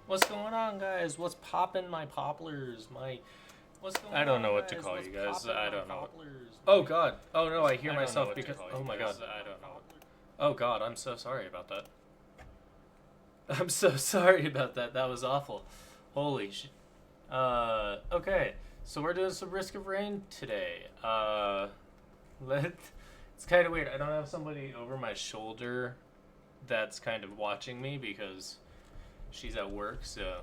What's going on, guys? What's poppin' my poplars? What's going on? I don't know what to guys? call What's you guys. poppin' I my don't know. poplars? Oh God. Oh no, I hear I don't know myself what to because. call Oh you my guys. God. I don't know. Oh God, I'm so sorry about that. I'm so sorry about that. That was awful. Holy shit. Okay. So we're doing some Risk of Rain today. It's kind of weird. I don't have somebody over my shoulder that's kind of watching me because she's at work, so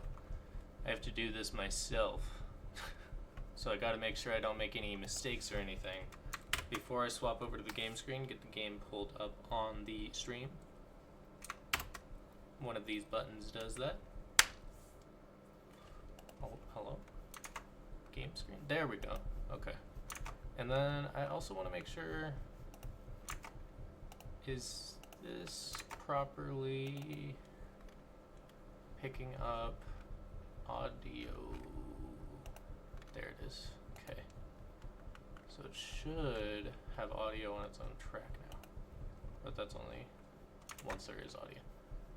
I have to do this myself. So I gotta make sure I don't make any mistakes or anything. Before I swap over to the game screen, get the game pulled up on the stream. One of these buttons does that. Oh, hello? Game screen. There we go. Okay. And then I also want to make sure, is this properly picking up audio? There it is. Okay. So it should have audio on its own track now. But that's only once there is audio.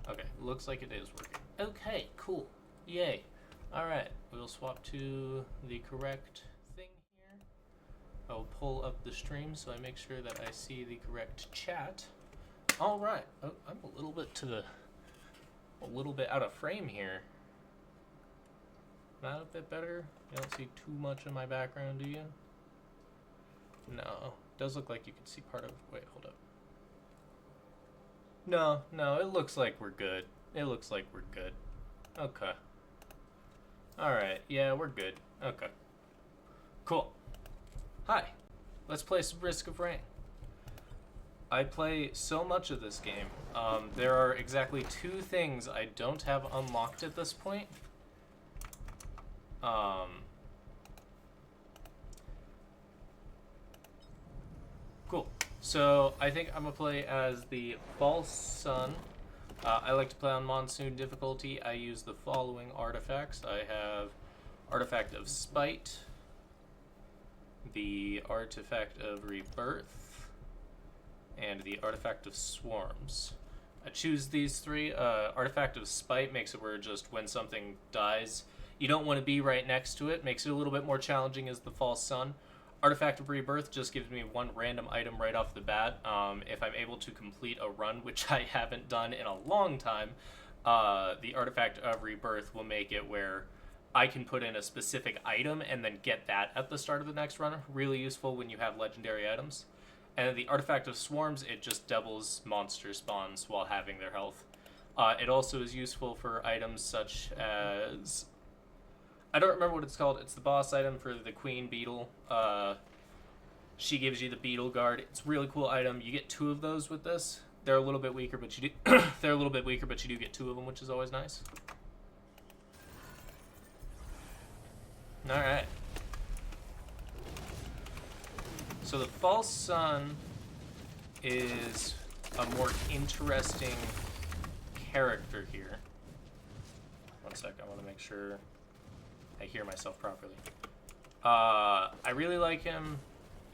Okay, looks like it is working. Okay, cool. Yay. Alright, we'll swap to the correct thing here. I'll pull up the stream so I make sure that I see the correct chat. Alright. Oh, I'm a little bit out of frame here. Not a bit better? You don't see too much in my background, do you? No. Does look like you can see part of... Wait, hold up. No, it looks like we're good. It looks like we're good. Okay. Alright, yeah, we're good. Okay. Cool. Hi. Let's play some Risk of Rain. I play so much of this game. There are exactly 2 things I don't have unlocked at this point. Cool. So I think I'm gonna play as the False Sun. I like to play on Monsoon difficulty. I use the following artifacts. I have Artifact of Spite, the Artifact of Rebirth, and the Artifact of Swarms. I choose these 3. Artifact of Spite makes it where just when something dies, you don't want to be right next to it. Makes it a little bit more challenging as the False Sun. Artifact of Rebirth just gives me 1 random item right off the bat. If I'm able to complete a run, which I haven't done in a long time, the Artifact of Rebirth will make it where I can put in a specific item and then get that at the start of the next run. Really useful when you have legendary items. And the Artifact of Swarms, it just doubles monster spawns while having their health. It also is useful for items such as... I don't remember what it's called. It's the boss item for the Queen Beetle. She gives you the Beetle Guard. It's a really cool item. You get 2 of those with this. They're a little bit weaker, but you do you do get 2 of them, which is always nice. All right. So the False Sun is a more interesting character here. One sec, I want to make sure I hear myself properly. I really like him.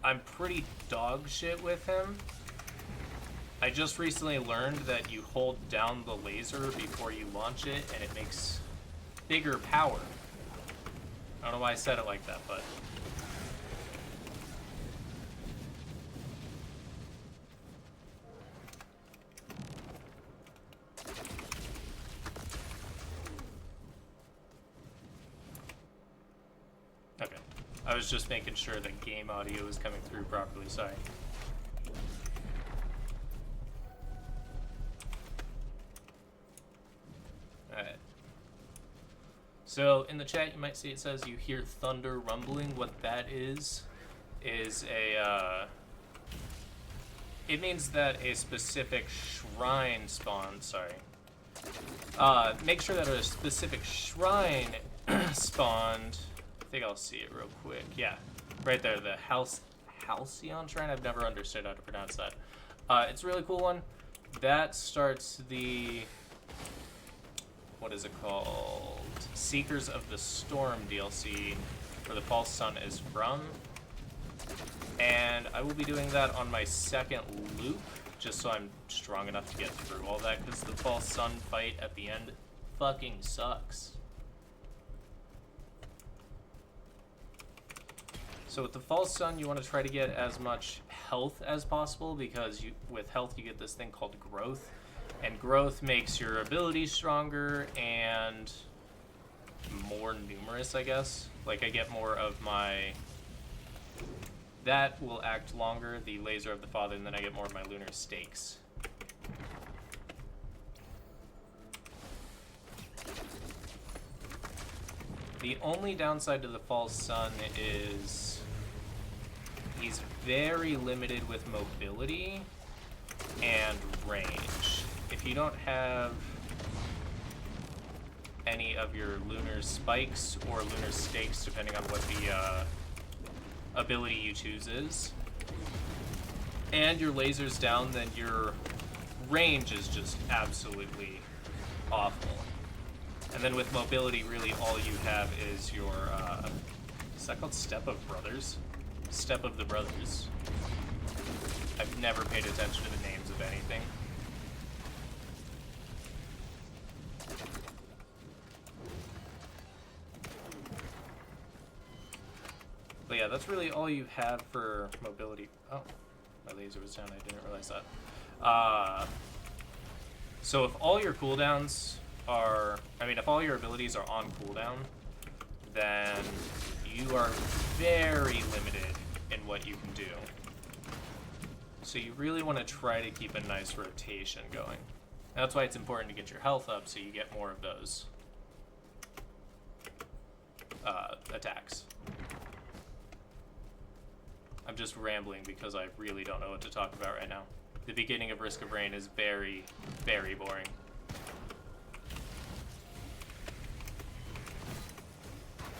I'm pretty dog shit with him. I just recently learned that you hold down the laser before you launch it, and it makes bigger power. I don't know why I said it like that, but... Okay. I was just making sure that game audio is coming through properly, sorry. Alright. So, in the chat you might see it says you hear thunder rumbling. What that is a, it means that a specific shrine spawns, sorry. Make sure that a specific shrine spawned. I think I'll see it real quick. Yeah, right there, the Halcyon Shrine. I've never understood how to pronounce that. It's a really cool one. That starts the, what is it called? Seekers of the Storm DLC, where the False Sun is from. And I will be doing that on my 2nd loop, just so I'm strong enough to get through all that, because the False Sun fight at the end fucking sucks. So with the False Sun, you want to try to get as much health as possible, because with health you get this thing called growth. And growth makes your abilities stronger and more numerous, I guess. Like, I get more of my... That will act longer, the Laser of the Father, and then I get more of my Lunar Stakes. The only downside to the False Sun is he's very limited with mobility and range. If you don't have any of your lunar spikes or lunar stakes, depending on what the ability you choose is, and your laser's down, then your range is just absolutely awful. And then with mobility, really all you have is your, is that called Step of Brothers? Step of the Brothers. I've never paid attention to the names of anything. But yeah, that's really all you have for mobility. Oh, my laser was down, I didn't realize that. So if all your cooldowns are, if all your abilities are on cooldown, then you are very limited in what you can do. So you really want to try to keep a nice rotation going. That's why it's important to get your health up so you get more of those attacks. I'm just rambling because I really don't know what to talk about right now. The beginning of Risk of Rain is very, very boring.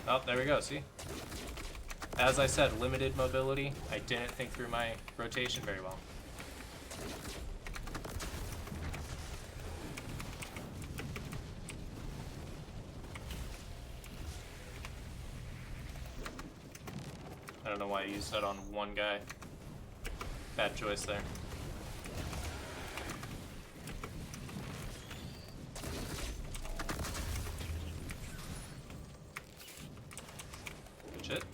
Oh, there we go, see? As I said, limited mobility. I didn't think through my rotation very well. I don't know why I used that on one guy. Bad choice there. Good shit.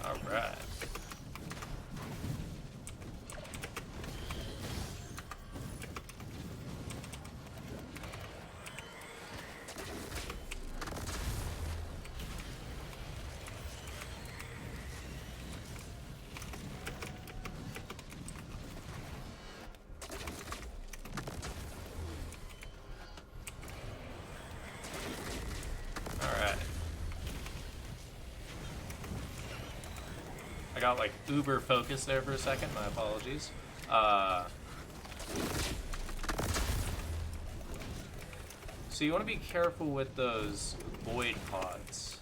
All right. I got like uber focused there for a second, my apologies. So you want to be careful with those void pods,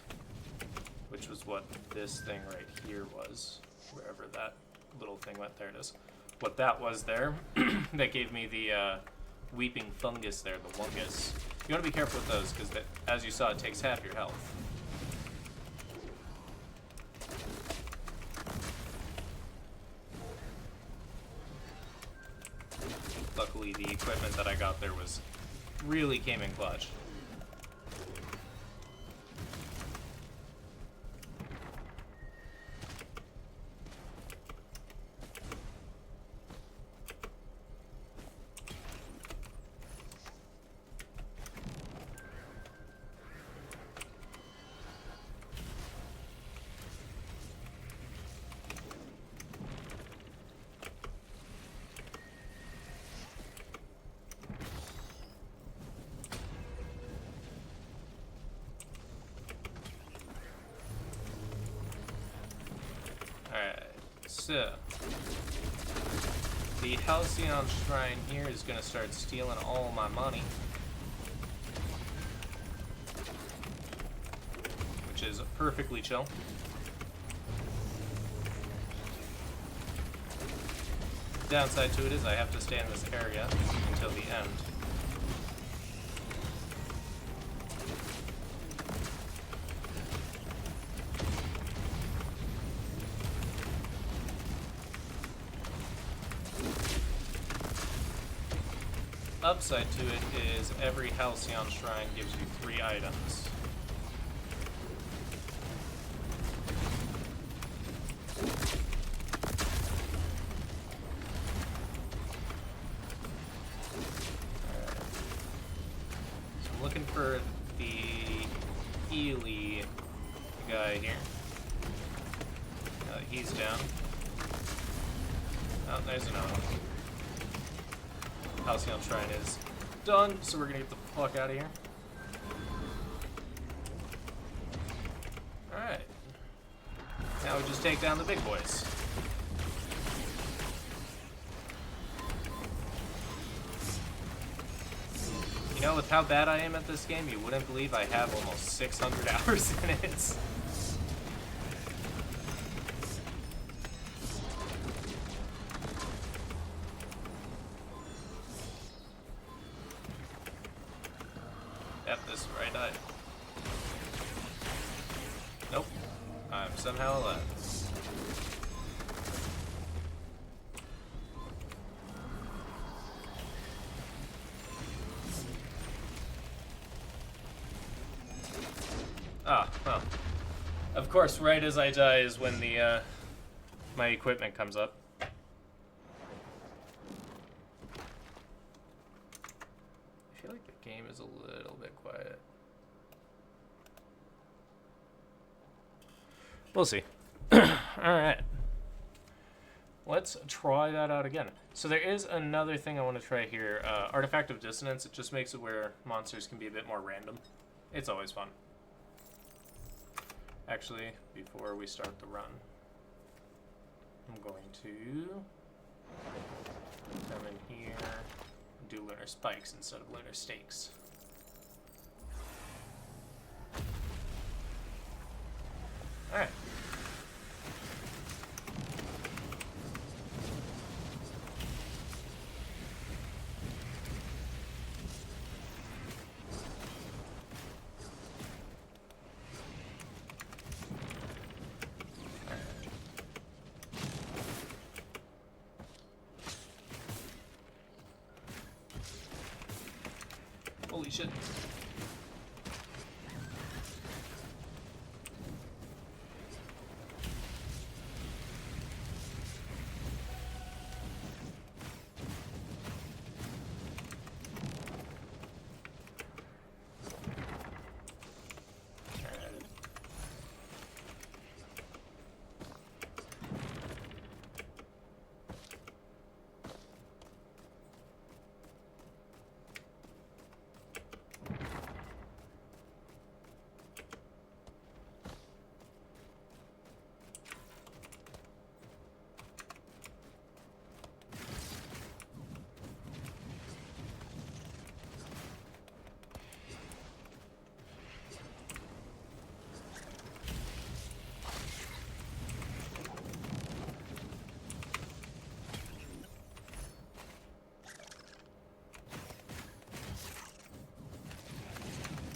which was what this thing right here was, wherever that little thing went. There it is. What that was there, that gave me the weeping fungus there, the wungus. You want to be careful with those because, as you saw, it takes half your health. Luckily, the equipment that I got there really came in clutch. So, the Halcyon Shrine here is going to start stealing all my money, which is perfectly chill. Downside to it is I have to stay in this area until the end. upside to it is every Halcyon Shrine gives you 3 items. So I'm looking for the Ely guy here. He's down. Oh, there's another one. Halcyon Shrine is done, so we're gonna get the fuck out of here. Alright. Now we just take down the big boys. You know, with how bad I am at this game, you wouldn't believe I have almost 600 hours in it. This right eye. Nope. I'm somehow alive. Ah, well. Of course, right as I die is when the my equipment comes up. I feel like the game is a little bit quiet. We'll see. Alright. Let's try that out again. So there is another thing I want to try here. Artifact of Dissonance. It just makes it where monsters can be a bit more random. It's always fun. Actually, before we start the run, I'm going to come in here and do lunar spikes instead of lunar stakes. Alright. Holy shit.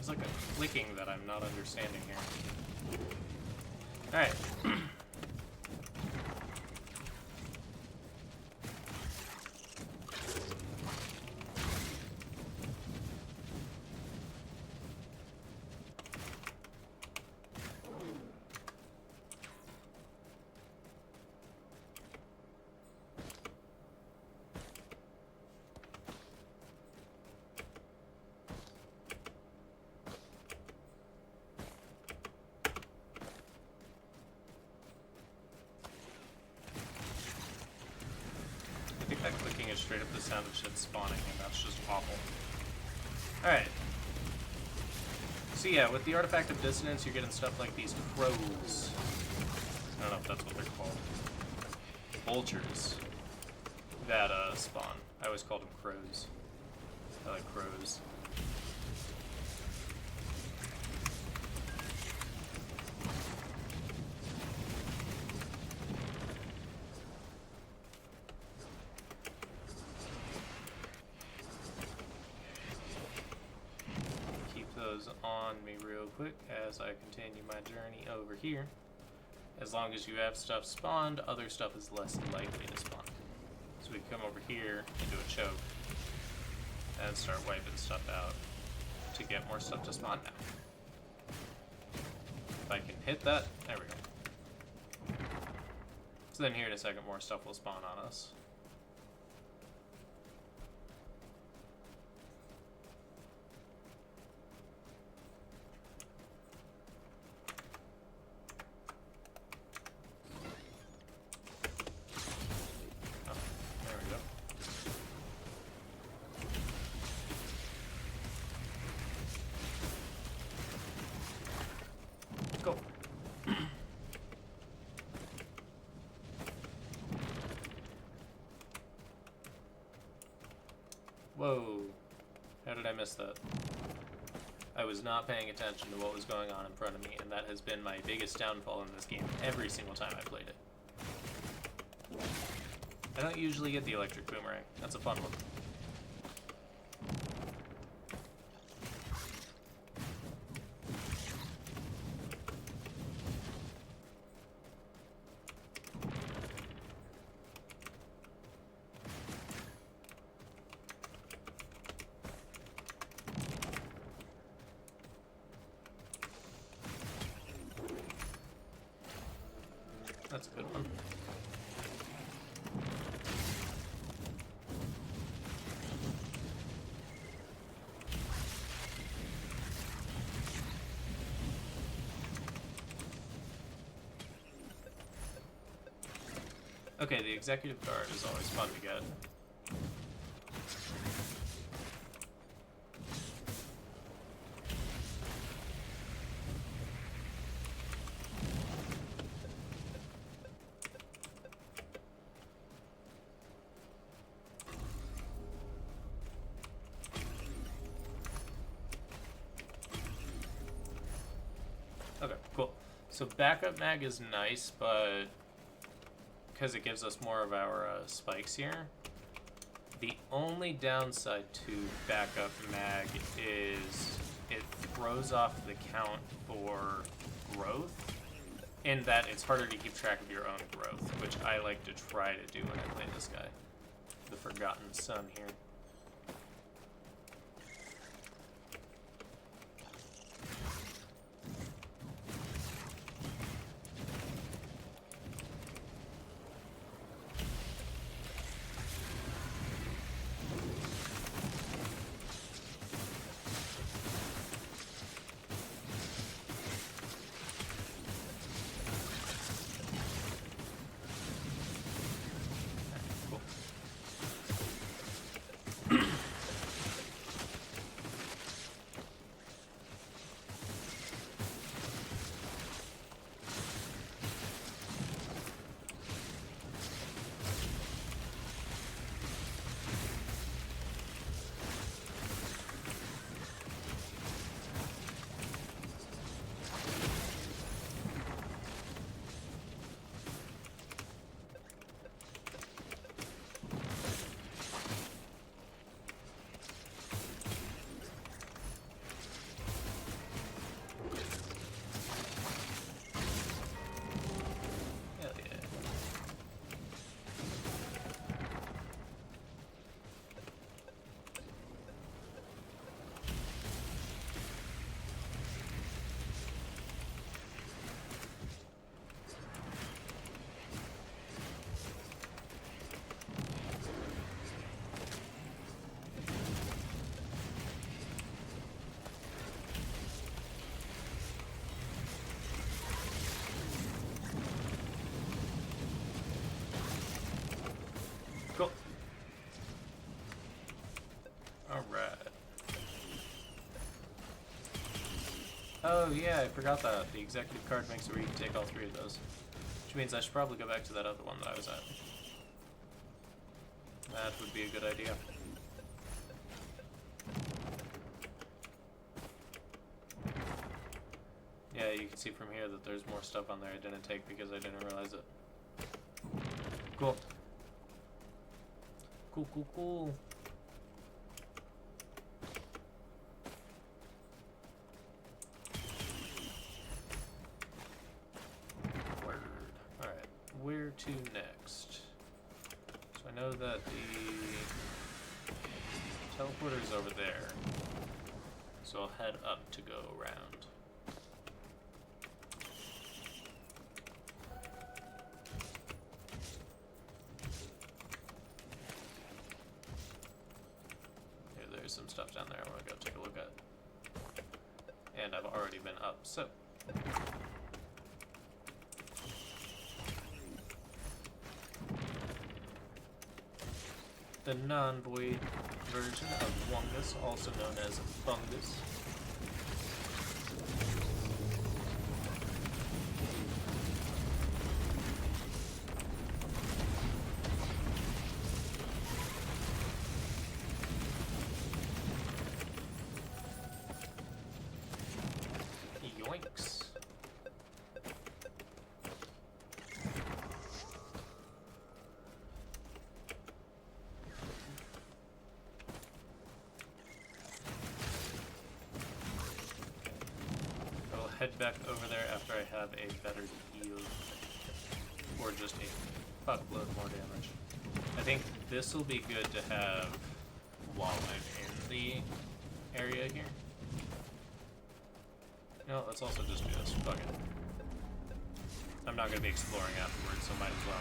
There's like a clicking that I'm not understanding here. Alright. I think that clicking is straight up the sound of shit spawning, and that's just awful. Alright. So yeah, with the Artifact of Dissonance, you're getting stuff like these crows. I don't know if that's what they're called. Vultures. That, spawn. I always called them crows. I like crows. On me real quick as I continue my journey over here. As long as you have stuff spawned, other stuff is less likely to spawn. So we come over here into a choke. and start wiping stuff out to get more stuff to spawn now. If I can hit that, there we go. So then here in a second, more stuff will spawn on us. Oh, there we go. Go. Whoa. How did I miss that? I was not paying attention to what was going on in front of me, and that has been my biggest downfall in this game every single time I played it. I don't usually get the electric boomerang. That's a fun one. That's a good one. Okay, the executive guard is always fun to get. Okay, cool. So backup mag is nice, but because it gives us more of our spikes here. The only downside to backup mag is it throws off the count for growth, in that it's harder to keep track of your own growth, which I like to try to do when I play this guy. The Forgotten Son here. Cool. Alright. Oh yeah, I forgot that. The executive card makes it where you can take all three of those. Which means I should probably go back to that other one that I was at. That would be a good idea. Yeah, you can see from here that there's more stuff on there I didn't take because I didn't realize it. Cool. Cool, cool, cool. Word. Alright, where to next? So I know that the Teleporter's over there. So I'll head up to go around. There's some stuff down there I want to go take a look at. And I've already been up, so. The non-void version of Wungus, also known as Fungus. Yoinks. I will head back over there after I have a better heal. Or just a fuckload more damage. I think this will be good to have while I'm in the area here. No, let's also just do this. Fuck it. I'm not going to be exploring afterwards, so might as well.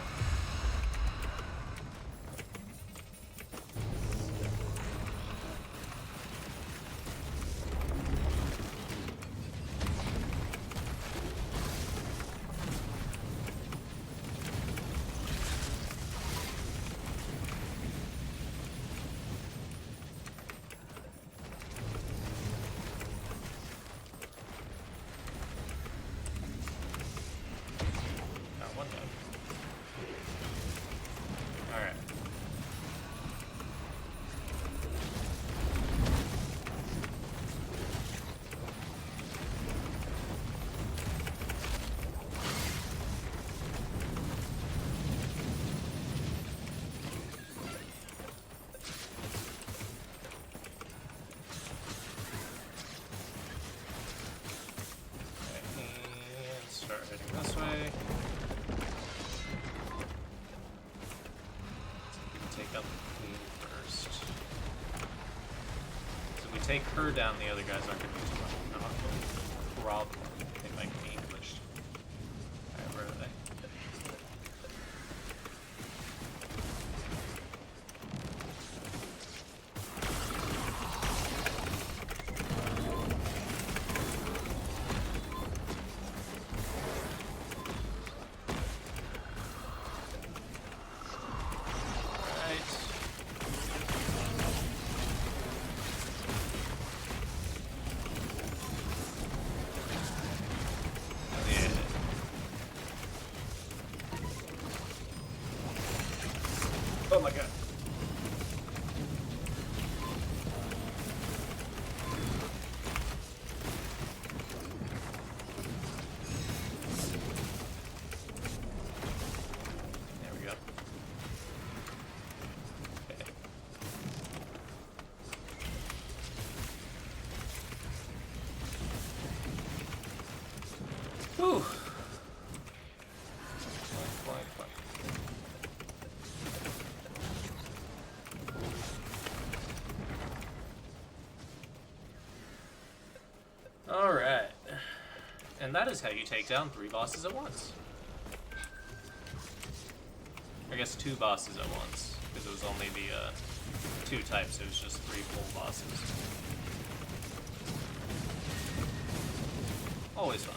Start heading this way. So we can take out the queen first. So if we take her down, the other guys aren't going to be too much of a problem. They might be English. Alright, where are they? Oh my god. There we go. Okay. Whew. Fine. Alright. And that is how you take down 3 bosses at once. I guess 2 bosses at once, because it was only the 2 types, it was just 3 full bosses. Always fun.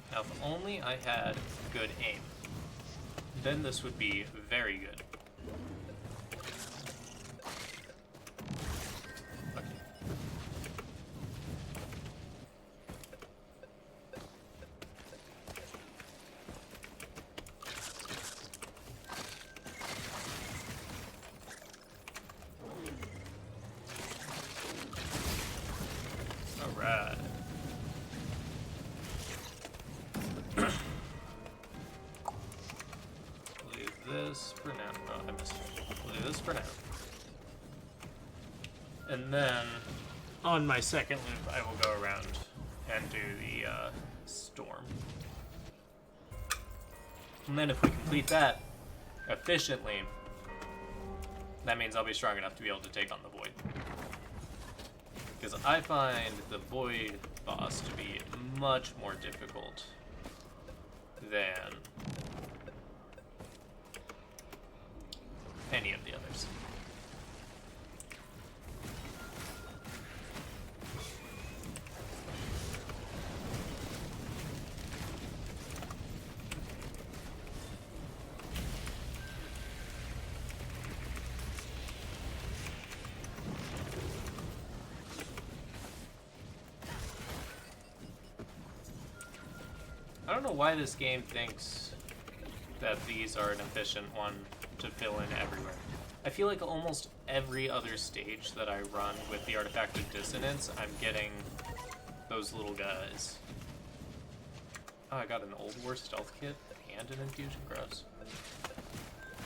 Now, if only I had good aim, then this would be very good. Okay. just for now. And then, on my second loop, I will go around and do the storm. And then if we complete that efficiently, that means I'll be strong enough to be able to take on the Void. Because I find the Void boss to be much more difficult than any of the others. I don't know why this game thinks that these are an efficient one to fill in everywhere. I feel like almost every other stage that I run with the Artifact of Dissonance, I'm getting those little guys. Oh, I got an Old War Stealth Kit and an Infusion. Gross.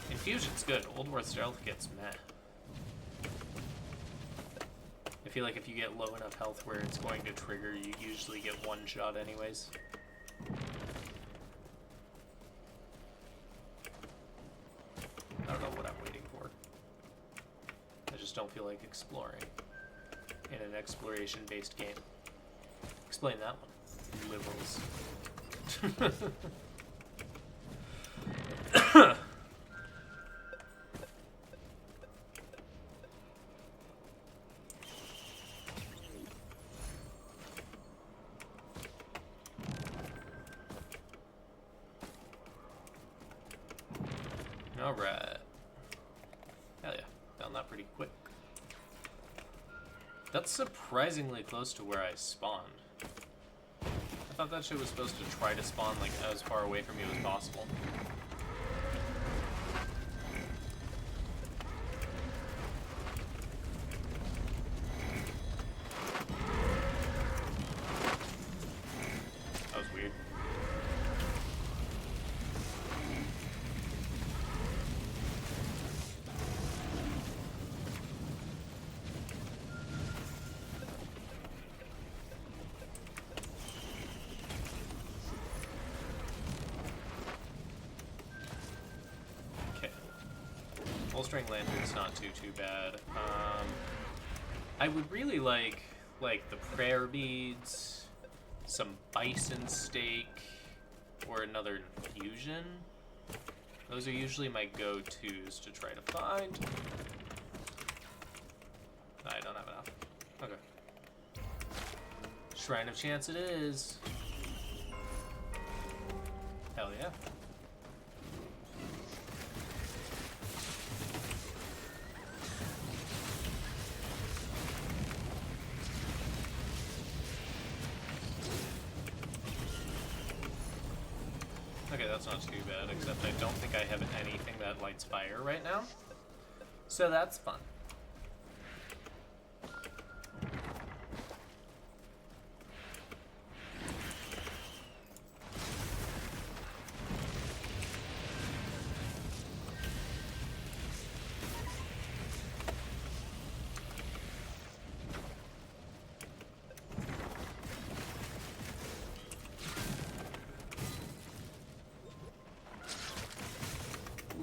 Infusion's good. Old War Stealth Kit's meh. I feel like if you get low enough health where it's going to trigger, you usually get one shot anyways. I don't know what I'm waiting for. I just don't feel like exploring in an exploration-based game. Explain that one, liberals. Alright. Hell yeah, found that pretty quick. That's surprisingly close to where I spawned. I thought that shit was supposed to try to spawn like as far away from you as possible. That was weird. String Lantern's not too bad. I would really like the prayer beads, some bison steak, or another infusion. Those are usually my go-tos to try to find. I don't have enough. Okay. Shrine of Chance it is. Hell yeah. Okay, that's not too bad, except I don't think I have anything that lights fire right now. So that's fun.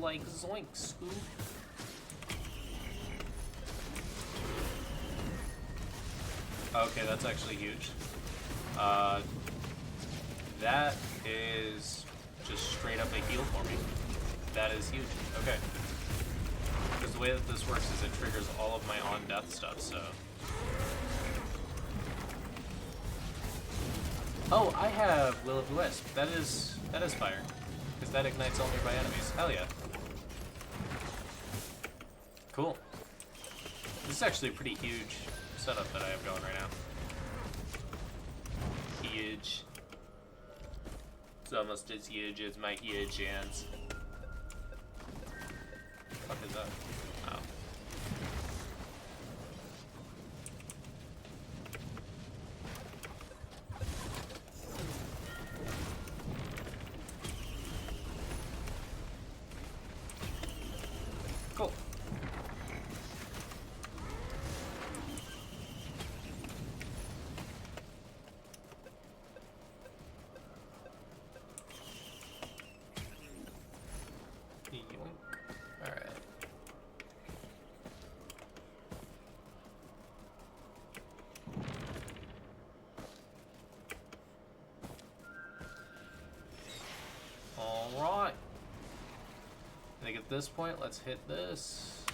Like zoinks, ooh. Okay, that's actually huge. That is just straight up a heal for me. That is huge. Okay. Because the way that this works is it triggers all of my on-death stuff, so... Oh, I have Will of the Wisp. That is fire. Because that ignites all nearby enemies. Hell yeah. Cool. This is actually a pretty huge setup that I have going right now. Huge. It's almost as huge as my huge hands. What the fuck is that? Oh. Cool. at this point, let's hit this.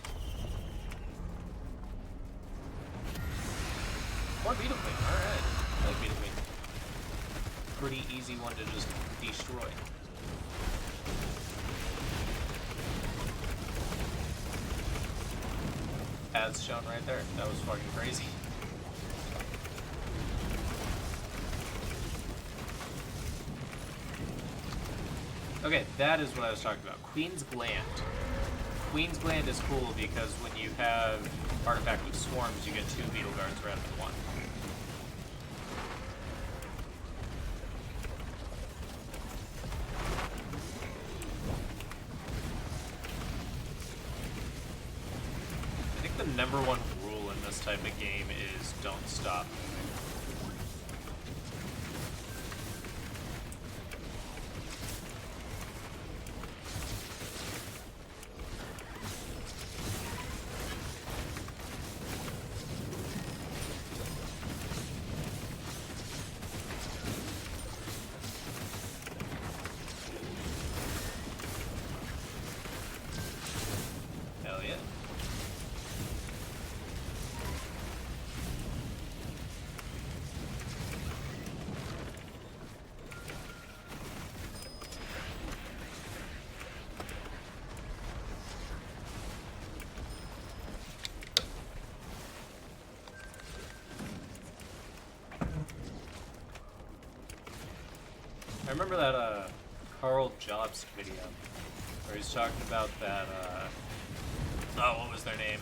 More Beetle Queen, alright. I like Beetle Queen. Pretty easy one to just destroy. As shown right there. That was fucking crazy. Okay, that is what I was talking about. Queen's Gland. Queen's Gland is cool because when you have Artifact of Swarms, you get 2 Beetle Guards rather than 1. I think the number one rule in this type of game is don't stop. Hell yeah. I remember that Carl Jobs video where he's talking about that oh, what was their name?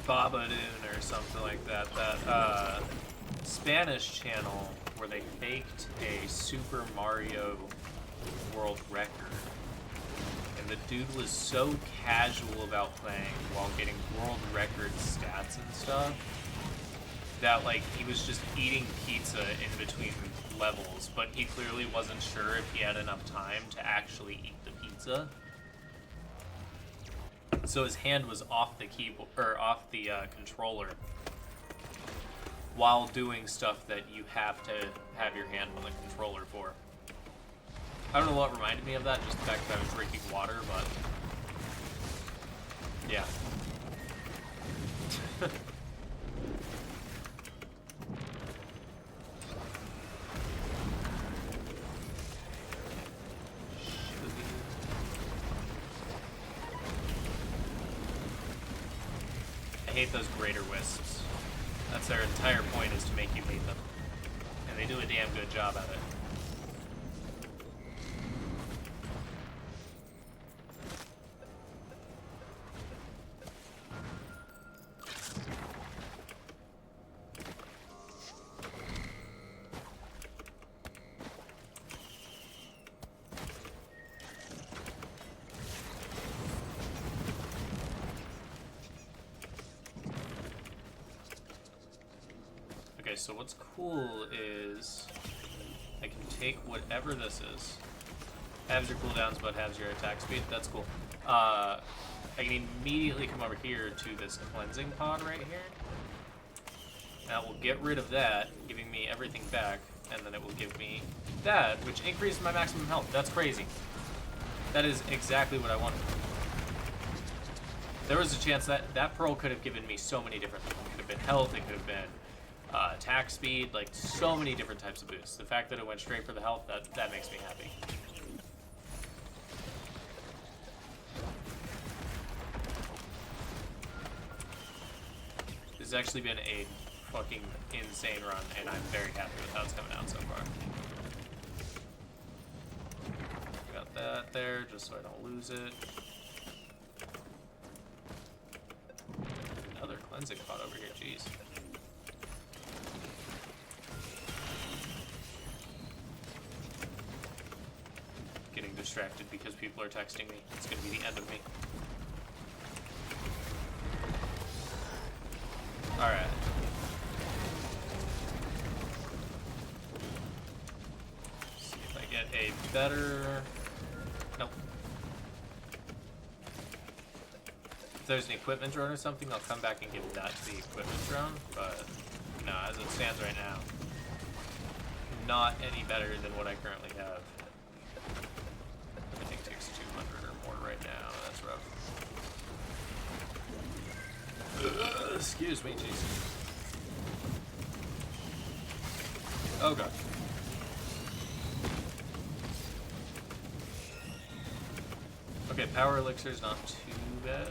Babadoon or something like that. That Spanish channel where they faked a Super Mario world record. And the dude was so casual about playing while getting world record stats and stuff that, like, he was just eating pizza in between levels, but he clearly wasn't sure if he had enough time to actually eat the pizza. So his hand was off the keyboard, or off the controller, while doing stuff that you have to have your hand on the controller for. I don't know what reminded me of that, just the fact that I was drinking water, but yeah. I hate those Greater Wisps. That's their entire point, is to make you hate them. And they do a damn good job at it. Okay, so what's cool is I can take whatever this is. Halves your cooldowns, but halves your attack speed. That's cool. I can immediately come over here to this cleansing pod right here. That will get rid of that, giving me everything back, and then it will give me that, which increases my maximum health. That's crazy. That is exactly what I wanted. There was a chance that that pearl could have given me so many different things. It could have been health, it could have been attack speed, like so many different types of boosts. The fact that it went straight for the health, that makes me happy. This has actually been a fucking insane run, and I'm very happy with how it's coming out so far. Got that there, just so I don't lose it. Another cleansing pot over here, jeez. Getting distracted because people are texting me. It's gonna be the end of me. Alright. See if I get a better... Nope. If there's an equipment drone or something, I'll come back and give that to the equipment drone, but no, as it stands right now, not any better than what I currently have. I think it takes 200 or right now. That's rough. Excuse me, jeez. Oh god. Okay, power elixir's not too bad.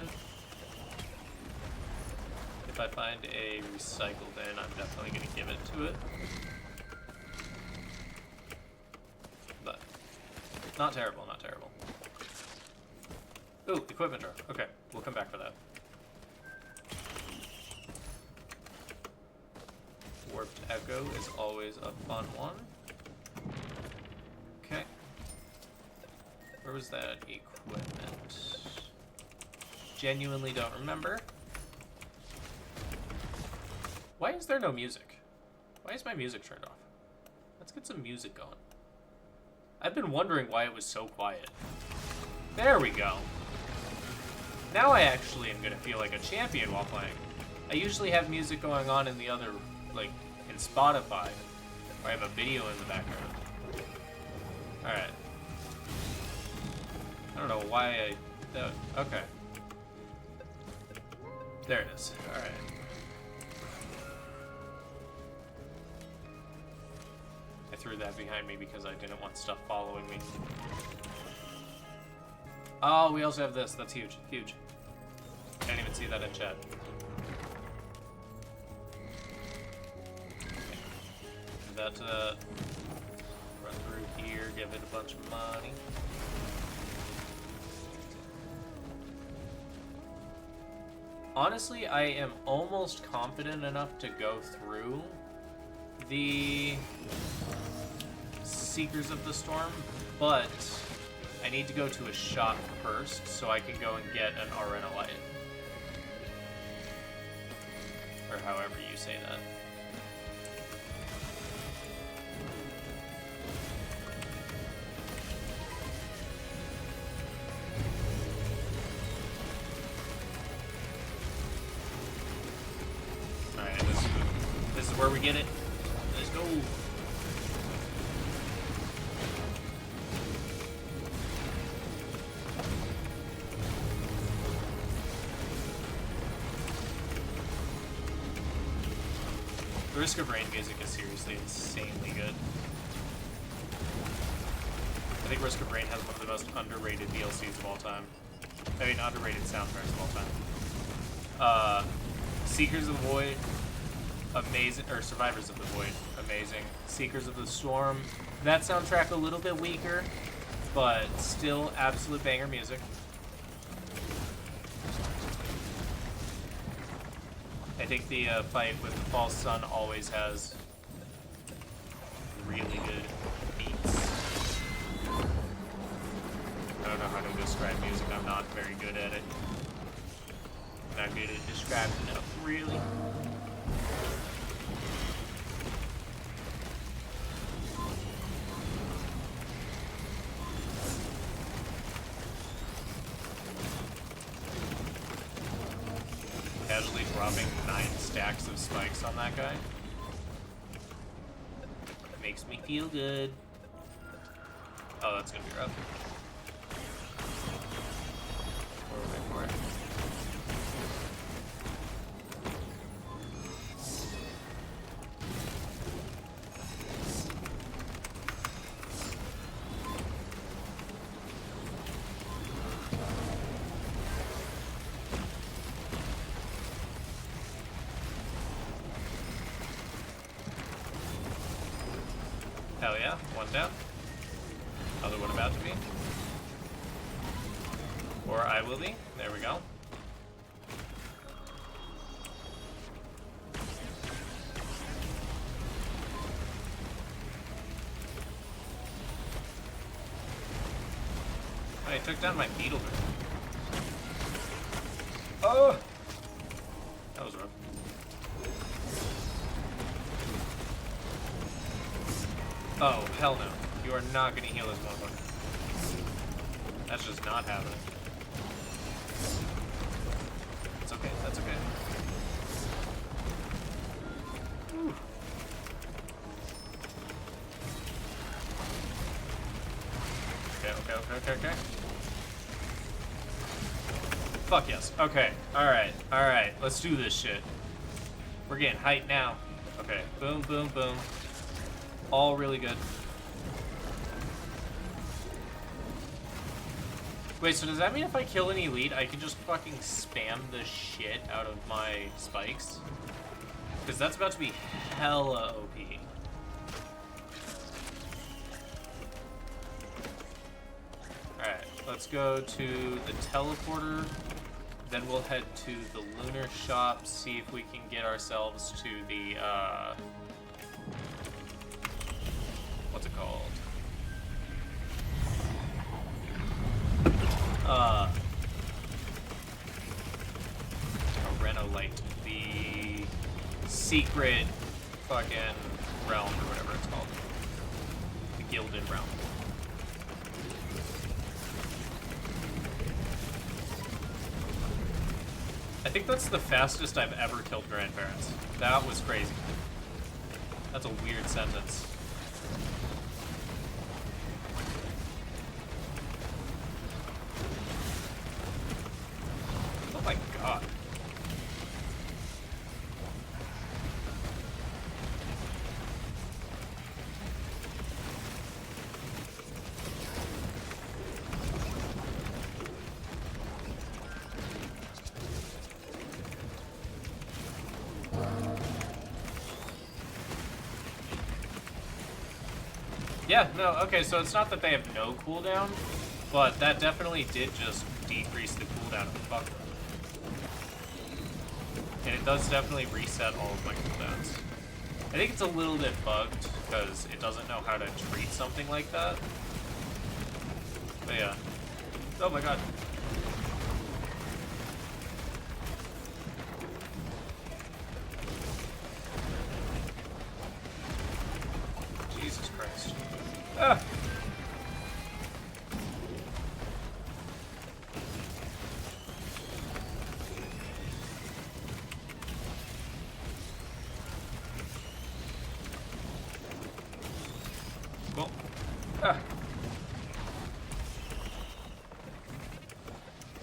If I find a recycle bin, I'm definitely gonna give it to it. But not terrible, not terrible. Ooh, equipment drawer. Okay, we'll come back for that. Warped Echo is always a fun one. Okay. Where was that equipment? Genuinely don't remember. Why is there no music? Why is my music turned off? Let's get some music going. I've been wondering why it was so quiet. There we go. Now I actually am gonna feel like a champion while playing. I usually have music going on in the other, like, in Spotify, where I have a video in the background. Alright. I don't know why okay. There it is. Alright. I threw that behind me because I didn't want stuff following me. Oh, we also have this. That's huge. Huge. Can't even see that in chat. Do that to that. Run through here, give it a bunch of money. Honestly, I am almost confident enough to go through the Seekers of the Storm, but I need to go to a shop first so I can go and get an Arenalite. Or however you say that. Alright, this is where we get it. Let's go. The Risk of Rain music is seriously insanely good. I think Risk of Rain has one of the most underrated DLCs of all time. I mean, underrated soundtracks of all time. Seekers of the Void, amazing, or Survivors of the Void, amazing. Seekers of the Storm, that soundtrack a little bit weaker, but still absolute banger music. I think the fight with the False Sun always has really good beats. I don't know how to describe music, I'm not very good at it. Not good at describing enough, really. Casually dropping 9 stacks of spikes on that guy. That makes me feel good. Oh, that's gonna be rough. Wait for it. Hell yeah, one down. Other one about to be. Or I will be. There we go. I took down my beetle. Oh! That was rough. Oh, hell no. You are not gonna heal this motherfucker. That's just not happening. It's okay, that's okay. Whew. Okay. Fuck yes. Okay. Alright. Alright. Let's do this shit. We're getting hyped now. Okay. Boom, boom, boom. All really good. Wait, so does that mean if I kill an elite, I can just fucking spam the shit out of my spikes? Because that's about to be hella OP. Alright, let's go to the teleporter. Then we'll head to the lunar shop, see if we can get ourselves to the, what's it called? Arenolite, the secret fucking realm or whatever it's called. The Gilded Realm. I think that's the fastest I've ever killed grandparents. That was crazy. That's a weird sentence. Oh my god. Yeah, no, okay, so it's not that they have no cooldown, but that definitely did just decrease the cooldown of the fuck. And it does definitely reset all of my cooldowns. I think it's a little bit bugged, because it doesn't know how to treat something like that. But yeah. Oh my god. Jesus Christ. Ah! Well, ah.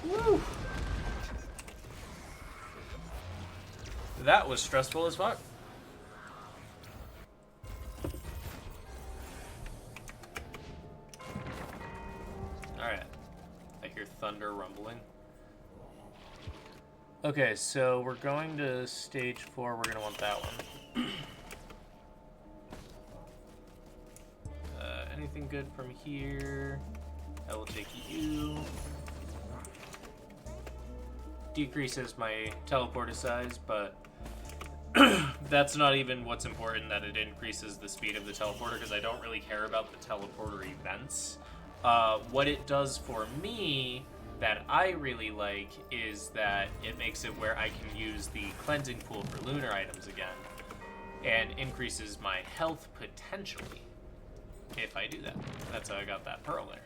Woo! That was stressful as fuck. Alright. I hear thunder rumbling. Okay, so we're going to stage 4. We're going to want that one. Anything good from here? I will take you. Decreases my teleporter size, but that's not even what's important, that it increases the speed of the teleporter, because I don't really care about the teleporter events. What it does for me that I really like is that it makes it where I can use the cleansing pool for lunar items again, and increases my health potentially if I do that. That's how I got that pearl there.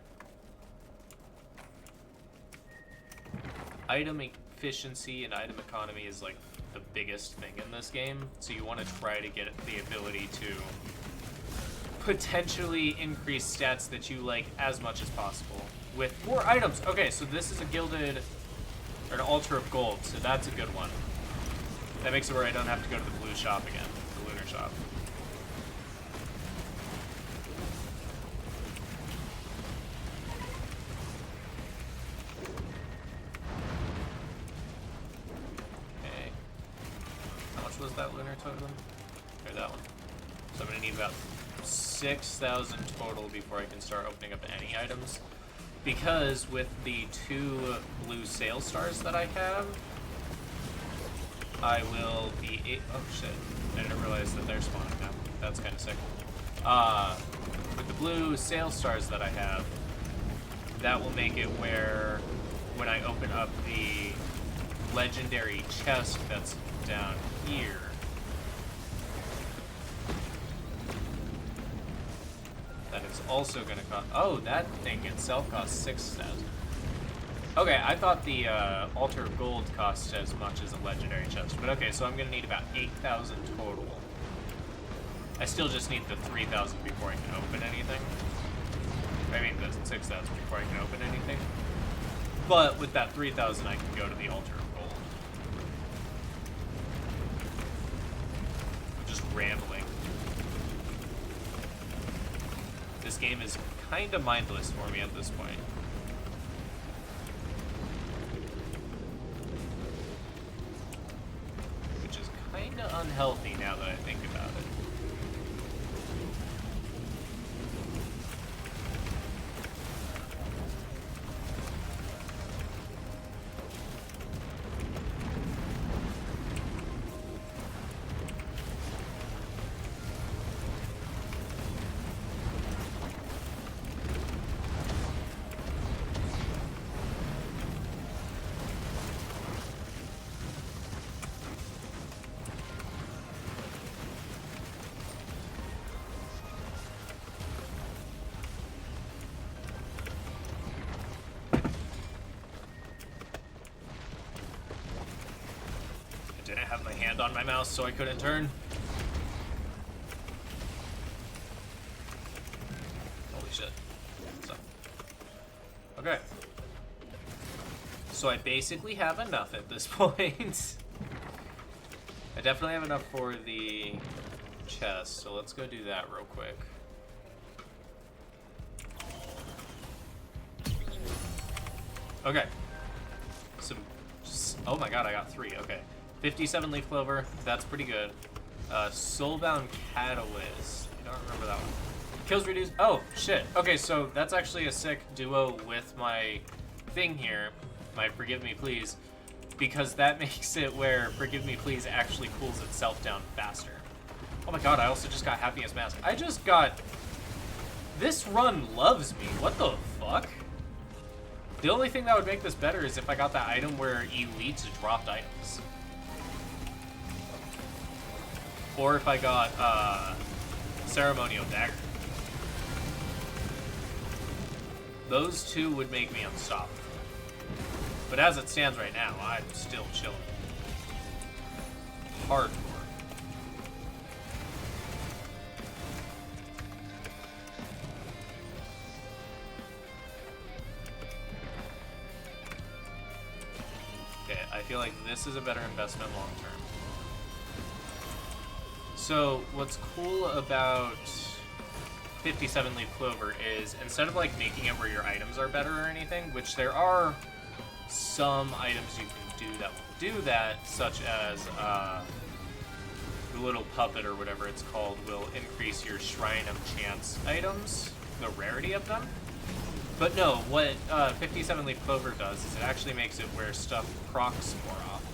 Item efficiency and item economy is like the biggest thing in this game, so you want to try to get the ability to potentially increase stats that you like as much as possible with more items. Okay, so this is a gilded, or an altar of gold, so that's a good one. That makes it where I don't have to go to the blue shop again, the lunar shop. Okay. How much was that lunar totem? Or that one? So I'm gonna need about 6,000 total before I can start opening up any items. Because with the 2 blue sail stars that I have, I will be oh shit, I didn't realize that they're spawning now. That's kind of sick. With the blue sail stars that I have, that will make it where when I open up the legendary chest that's down here, that is also going to cost... Oh, that thing itself costs 6,000. Okay, I thought the Altar of Gold cost as much as a legendary chest. But okay, so I'm going to need about 8,000 total. I still just need the 3,000 before I can open anything. I mean, the 6,000 before I can open anything. But with that 3,000, I can go to the altar of gold. I'm just rambling. This game is kind of mindless for me at this point. Which is kind of unhealthy now that I think about it. Have my hand on my mouse so I couldn't turn. Holy shit. So. Okay. So I basically have enough at this point. I definitely have enough for the chest, so let's go do that real quick. Okay. Oh my god, I got 3. Okay. 57 leaf clover, that's pretty good. Soulbound Catalyst, I don't remember that one. Kills reduce, oh shit. Okay, so that's actually a sick duo with my thing here, my Forgive Me Please, because that makes it where Forgive Me Please actually cools itself down faster. Oh my god, I also just got Happiest Mask. I just got, this run loves me, what the fuck? The only thing that would make this better is if I got that item where elites dropped items. Or if I got Ceremonial Dagger. Those two would make me unstoppable. But as it stands right now, I'm still chilling. Hardcore. Okay, I feel like this is a better investment long term. So what's cool about 57 Leaf Clover is instead of like making it where your items are better or anything, which there are some items you can do that will do that, such as the little puppet or whatever it's called will increase your Shrine of Chance items, the rarity of them. But no, what 57 Leaf Clover does is it actually makes it where stuff procs more often.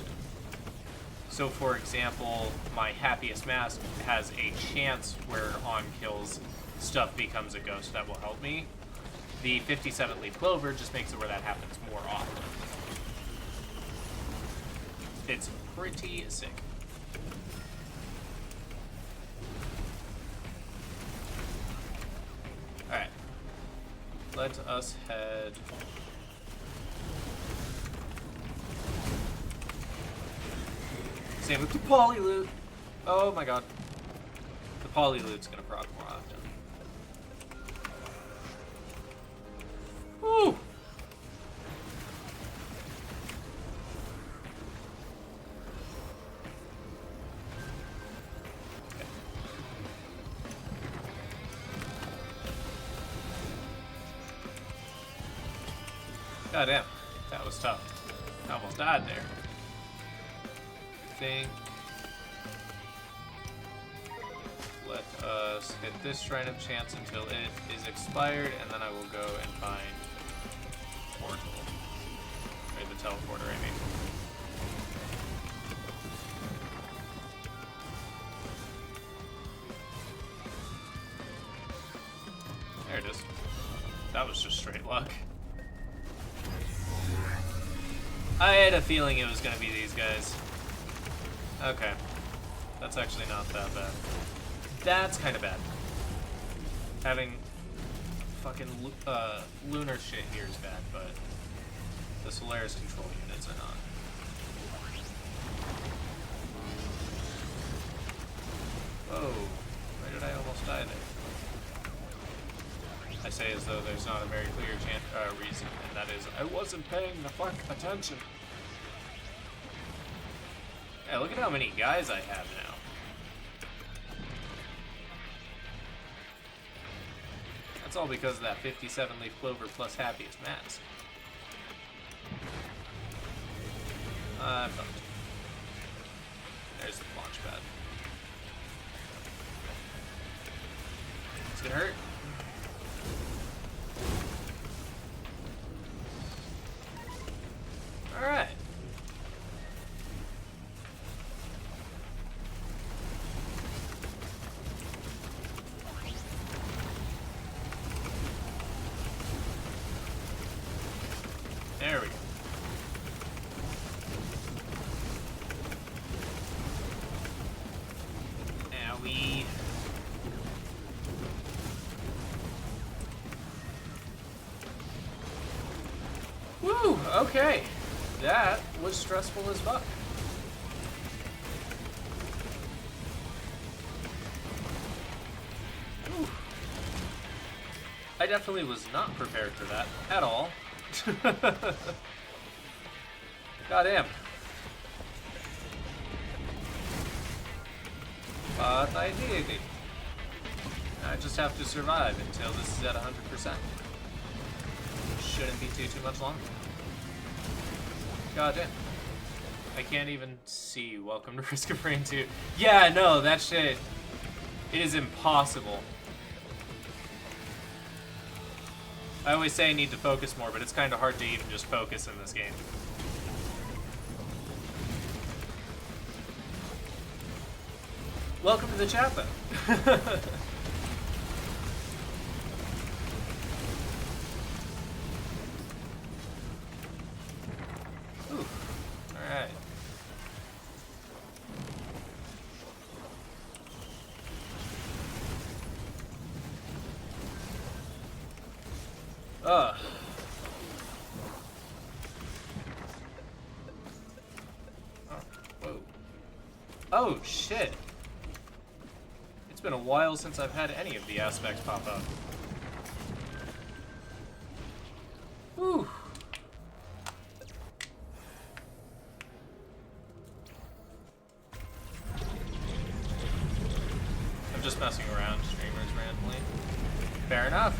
So for example, my Happiest Mask has a chance where on kills stuff becomes a ghost that will help me. The 57 Leaf Clover just makes it where that happens more often. It's pretty sick. Alright. Let us head... Same with the poly loot. Oh my god. The poly loot's gonna proc more often. Woo! Okay. God damn, that was tough. I almost died there. Let us hit this Shrine of Chance until it is expired, and then I will go and find Portal. Or the teleporter, I mean. There it is. That was just straight luck. I had a feeling it was gonna be these guys. Okay. That's actually not that bad. That's kind of bad. Having fucking lunar shit here is bad, but the Solaris control units are not. Whoa. Why did I almost die there? I say as though there's not a very clear reason, and that is I wasn't paying the fuck attention. Yeah, look at how many guys I have now. That's all because of that 57-leaf clover plus happiest mask. I'm fucked. There's the launch pad. It's gonna hurt. Alright. There we go. Owie. Woo! Okay. That was stressful as fuck. Whew. I definitely was not prepared for that at all. Goddamn. But I did it. I just have to survive until this is at 100%. Shouldn't be too much longer. Goddamn. I can't even see Welcome to Risk of Rain 2. Yeah, no, that shit. It is impossible. I always say I need to focus more, but it's kind of hard to even just focus in this game. Welcome to the chat, though. Ooh. Alright. Ugh. Oh, whoa. Oh, shit. It's been a while since I've had any of the aspects pop up. Whew. I'm just messing around, streamers randomly. Fair enough.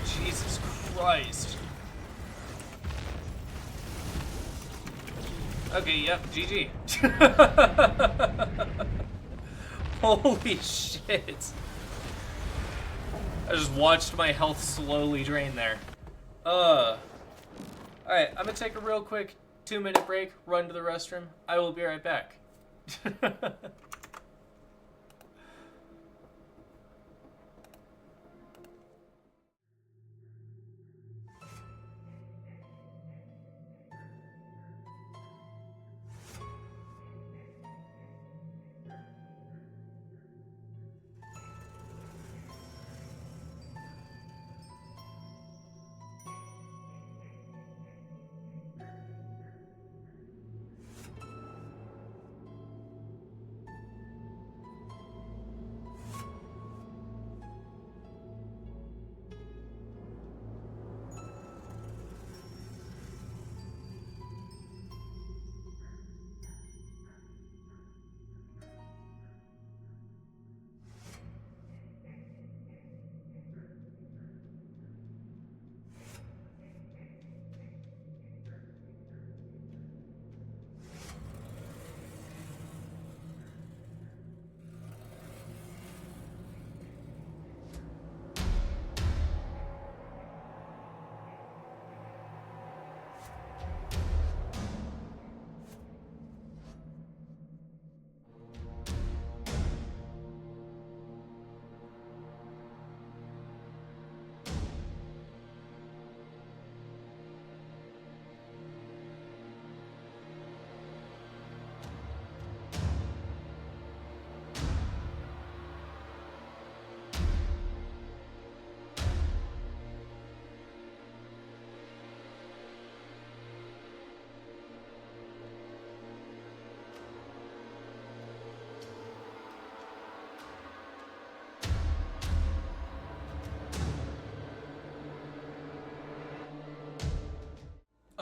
Jesus Christ. Okay, yep, GG. Holy shit. I just watched my health slowly drain there. Alright, I'm gonna take a real quick 2-minute break, run to the restroom. I will be right back.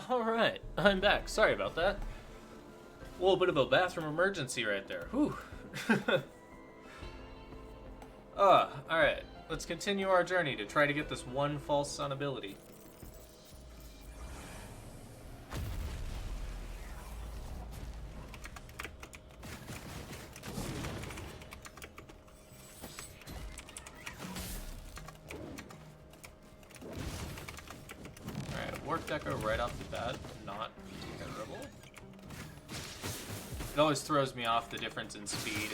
Alright, I'm back. Sorry about that. A little bit of a bathroom emergency right there. Whew. Alright. Let's continue our journey to try to get this one false sun ability. Warp Deco right off the bat, not terrible. It always throws me off the difference in speed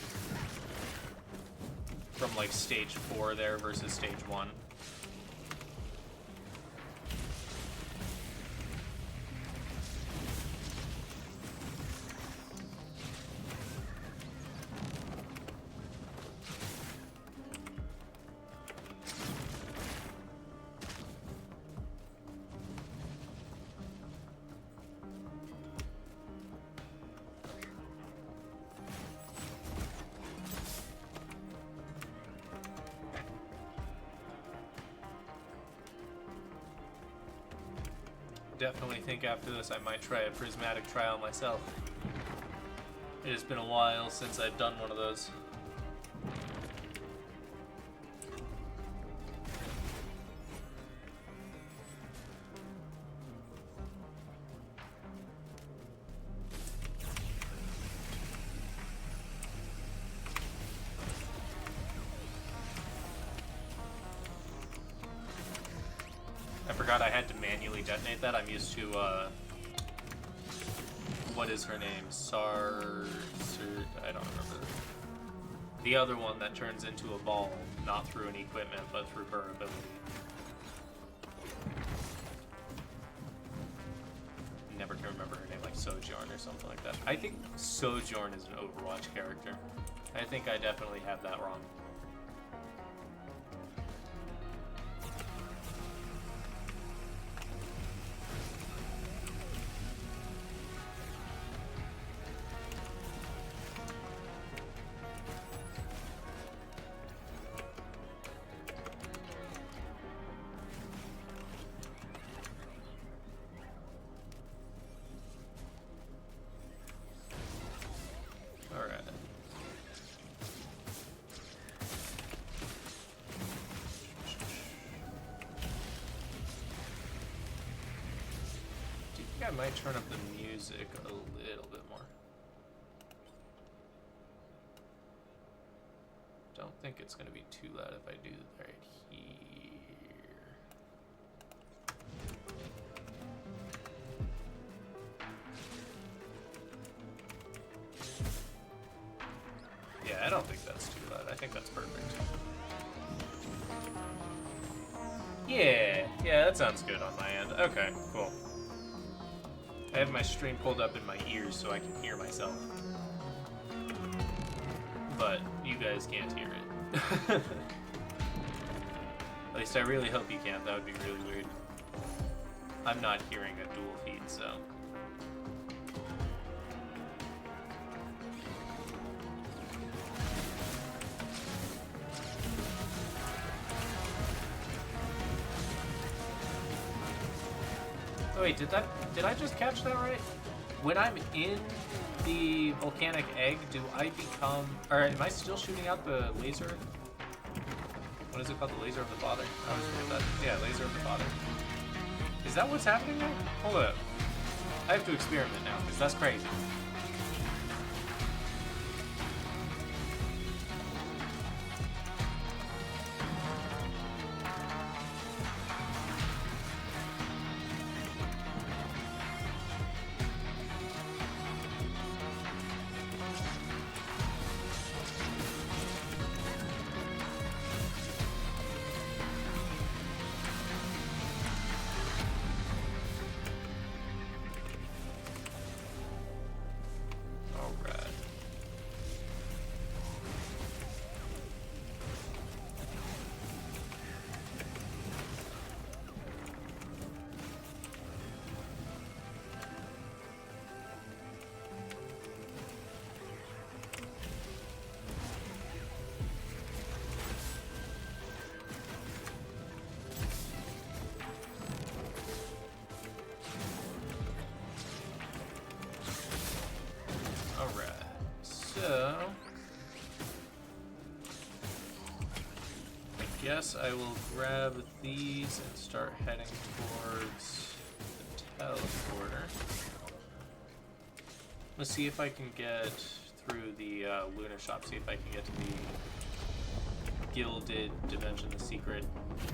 from like stage 4 there versus stage 1. Definitely think after this I might try a prismatic trial myself. It has been a while since I've done one of those. I forgot I had to manually detonate that. I'm used to, what is her name? I don't remember. The other one that turns into a ball, not through an equipment, but through her ability. Never can remember her name, like Sojourn or something like that. I think Sojourn is an Overwatch character. I think I definitely have that wrong. I might turn up the music a little bit more. Don't think it's going to be too loud if I do right here. Yeah, I don't think that's too loud. I think that's perfect. Yeah, that sounds good on my end. Okay, cool. I have my stream pulled up in my ears so I can hear myself. But you guys can't hear it. At least I really hope you can't. That would be really weird. I'm not hearing a dual feed, so... Oh, wait, did I just catch that right? When I'm in the volcanic egg, do I become... Or am I still shooting out the laser? What is it called? The laser of the father? I always forget that. Yeah, laser of the father. Is that what's happening now? Hold up. I have to experiment now, because that's crazy. guess I will grab these and start heading towards the teleporter. Let's see if I can get through the lunar shop, see if I can get to the gilded dimension, the secret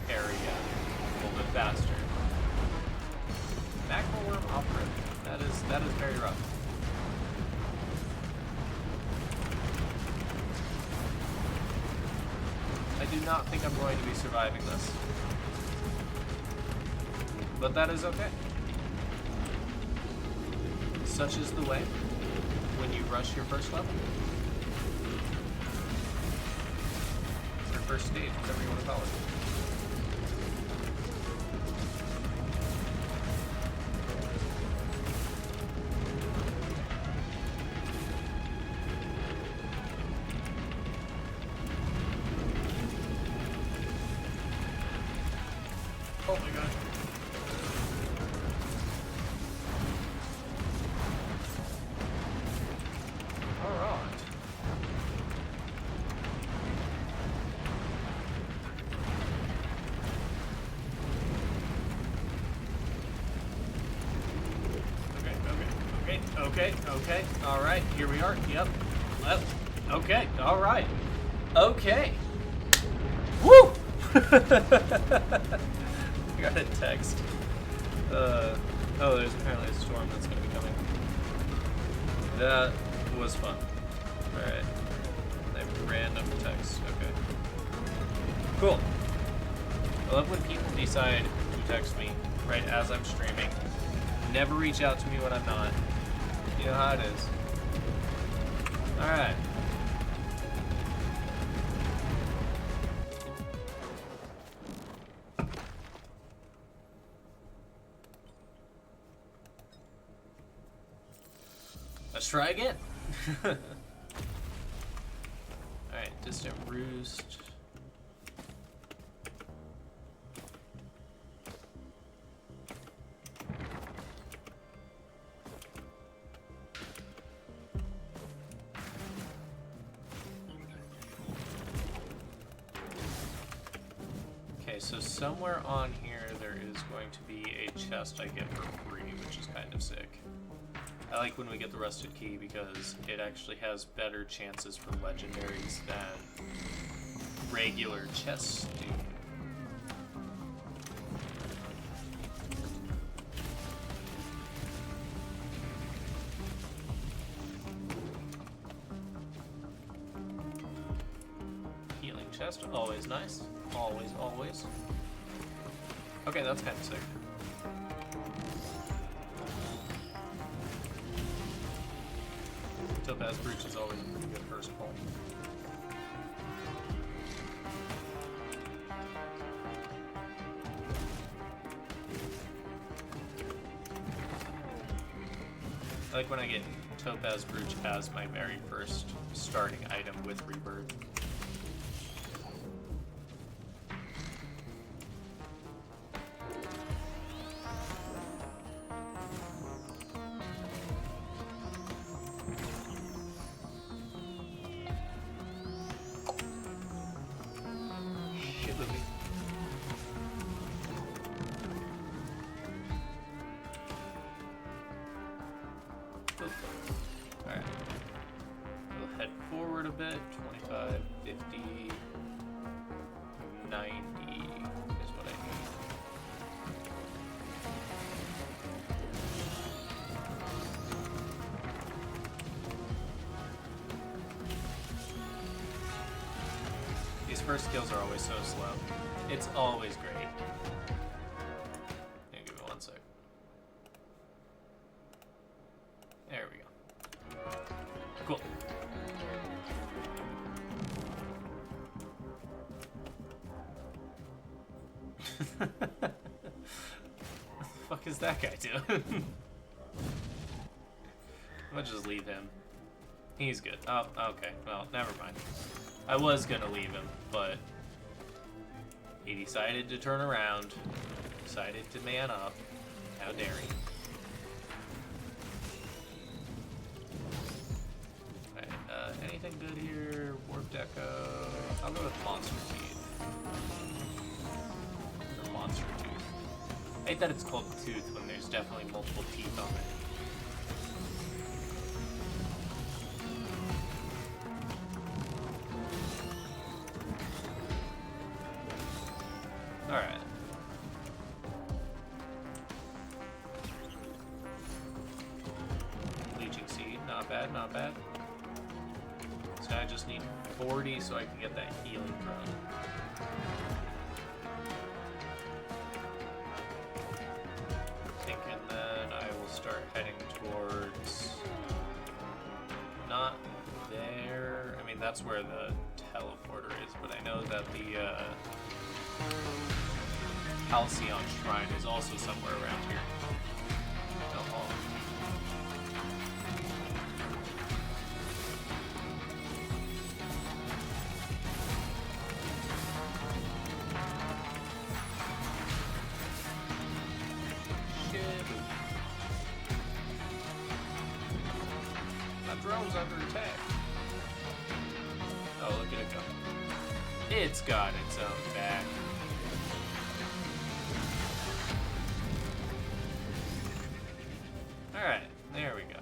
area a little bit faster. Magma worm opera. That is very rough. I do not think I'm going to be surviving this. But that is okay. Such is the way when you rush your first level. Or first stage, whatever you want to call it. Oh my god. Alright. Okay. Alright, here we are. Yep. Left. Okay, alright. Okay. Woo! I got a text. Oh, there's apparently a storm that's gonna be coming. That was fun. Alright. A random text. Okay. Cool. I love when people decide to text me right as I'm streaming. Never reach out to me when I'm not. You know how it is. Alright. Let's try again. Alright, distant roost. Okay, so somewhere on here there is going to be a chest I get for free, which is kind of sick. I like when we get the rusted key because it actually has better chances for legendaries than regular chests do. Healing chest, always nice. Always, always. Okay, that's kind of sick. Topaz Breach is always a pretty good first pull. I like when I get Topaz Brooch as my very first starting item with Rebirth. Alright. We'll head forward a bit. 25, 50, 90 is what I need. These first skills are always so slow. It's always great. Give me 1 sec. There we go. Cool. What the fuck is that guy doing? I'm gonna just leave him. He's good. Oh, okay. Well, never mind. I was gonna leave him, but he decided to turn around. Decided to man up. How dare he? Anything good here? Warp Deco. I'll go with Monster Feed. Or monster tooth. I hate that it's called tooth when there's definitely multiple teeth on it. Alright. Leeching seed, not bad, not bad. So I just need 40 so I can get that healing drone. Thinking then I will start heading towards... Not there. I mean, that's where the teleporter is, but I know that the Halcyon Shrine is also somewhere around here. Oh. Shit. My drone's under attack. Oh, look at it go. It's got its own back. Alright, there we go.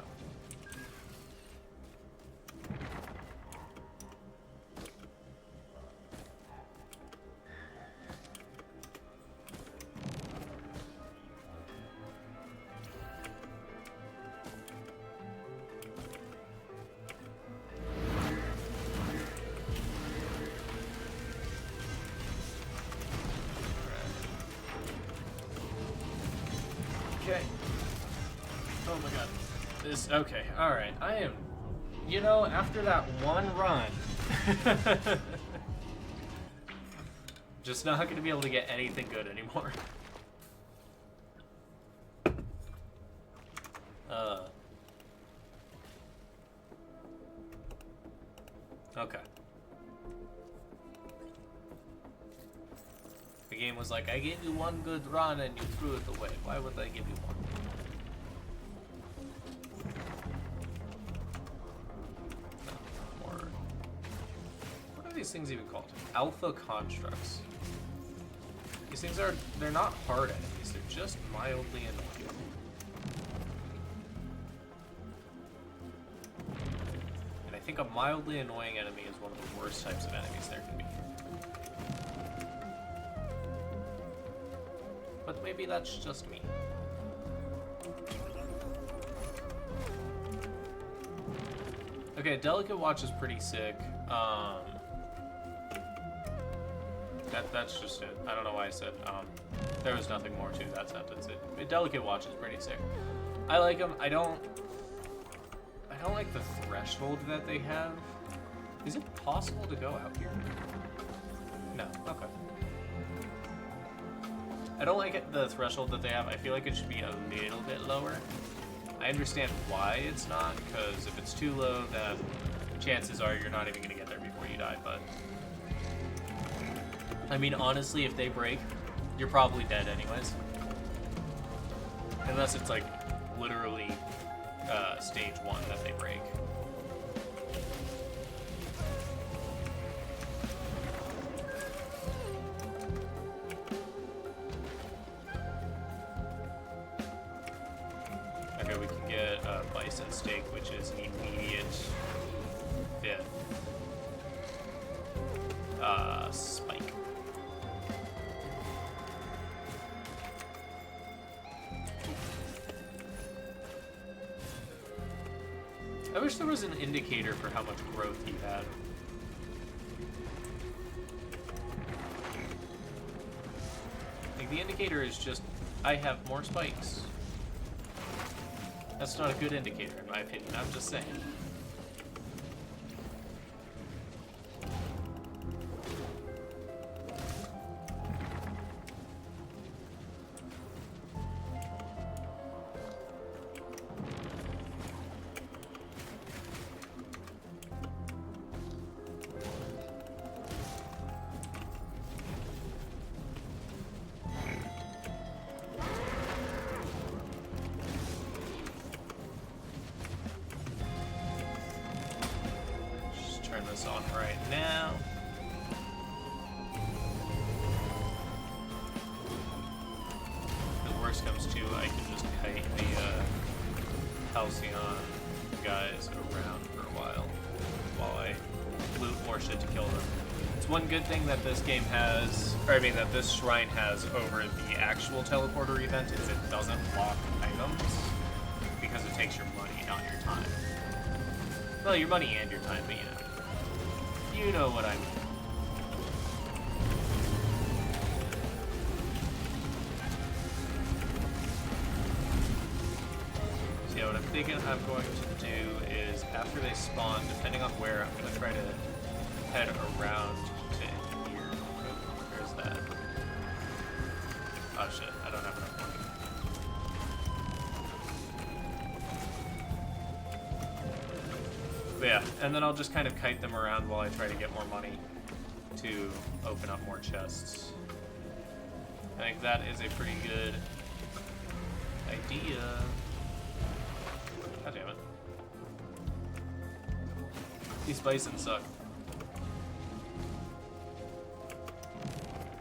Okay. Oh my god. This, okay, alright. I am, you know, after that one run, just not going to be able to get anything good anymore. Okay. The game was like, I gave you one good run and you threw it away. Why would I give you one? More. What are these things even called? Alpha constructs. These things are, they're not hard enemies, they're just mildly annoying. And I think a mildly annoying enemy is one of the worst types of enemies there can be. But maybe that's just me. Okay, Delicate Watch is pretty sick. That's just it. I don't know why I said, there was nothing more to that sentence. Delicate Watch is pretty sick. I like them. I don't like the threshold that they have. Is it possible to go out here? No, okay. I don't like the threshold that they have. I feel like it should be a little bit lower. I understand why it's not, because if it's too low, then chances are you're not even going to get there before you die, but... I mean, honestly, if they break, you're probably dead anyways. Unless it's, like, literally stage 1 that they break. Okay, we can get bison steak, which is an immediate fit. Spike. I wish there was an indicator for how much growth he had. Like, the indicator is just, I have more spikes. That's not a good indicator, in my opinion. I'm just saying. On right now. more shit to kill them. It's one good thing that this game has, or I mean that this shrine has over the actual teleporter event is it doesn't lock items because it takes your money, not your time. Well, your money and your time, but you know what I mean. So yeah, what I'm thinking I'm going to do is after they spawn, depending on where, I'm going to try to head around to here. Where's that? Oh shit, I don't have enough money. But yeah, and then I'll just kind of kite them around while I try to get more money to open up more chests. I think that is a pretty good idea. God damn it. These bison suck.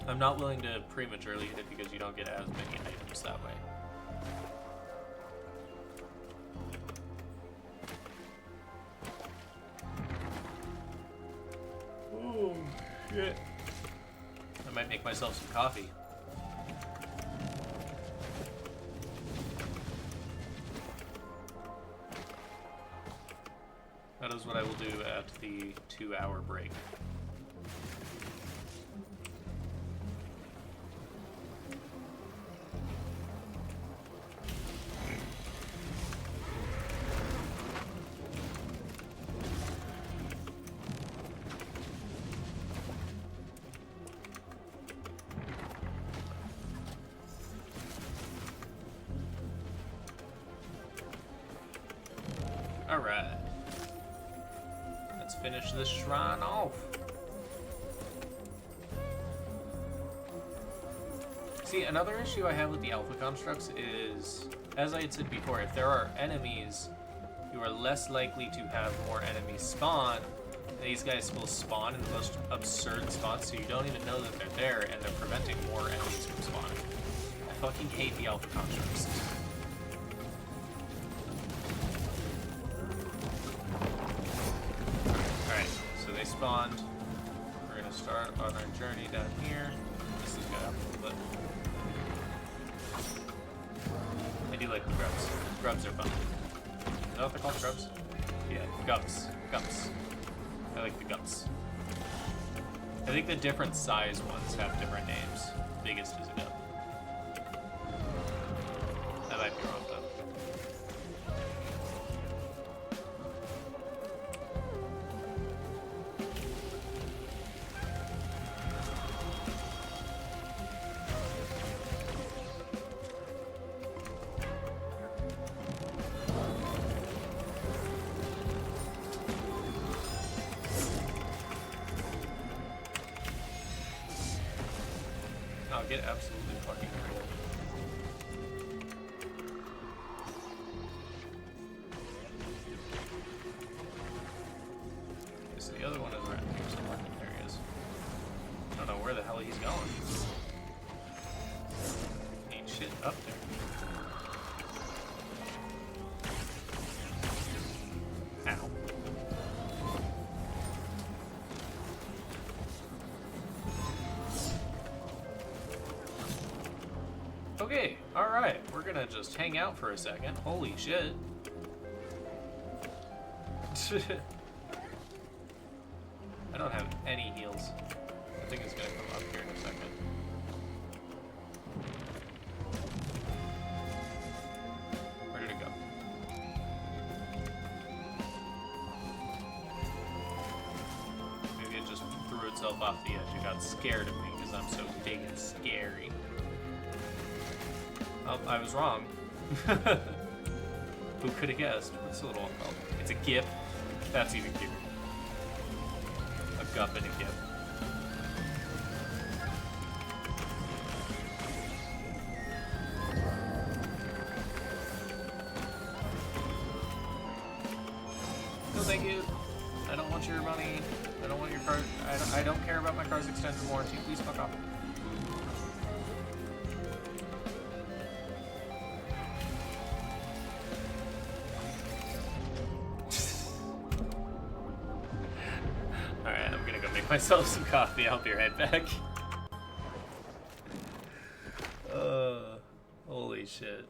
I'm not willing to prematurely hit it because you don't get as many items that way. Oh, shit. I might make myself some coffee. That is what I will do at the 2-hour break. Alright. Let's finish this shrine off. See, another issue I have with the alpha constructs is, as I had said before, if there are enemies, you are less likely to have more enemies spawn. These guys will spawn in the most absurd spots, so you don't even know that they're there, and they're preventing more enemies from spawning. I fucking hate the alpha constructs. Spawned. We're gonna start on our journey down here. This is gonna happen a little bit. I do like the grubs. Grubs are fun. Is that what they're called, grubs? Yeah, gups. Gups. I like the gups. I think the different size ones have different names. Biggest is a gup. I might be wrong though. I'll get absolutely fucking real. Okay, so the other one is right here somewhere. There he is. I don't know where the hell he's going. Ain't shit up there. Ow. Okay, alright, we're gonna just hang out for a second. Holy shit. I don't have any heals. I think it's gonna come up here in a second. Where did it go? Maybe it just threw itself off the edge. It got scared of me because I'm so big and scary. Oh, I was wrong. Who could have guessed? What's the little one called? It's a gip. That's even cuter. A gup and a gip. No, thank you. I don't want your money. I don't want your car. I don't care about my car's extended warranty. Please fuck off. Alright, I'm make myself some coffee. I'll be right back. Holy shit.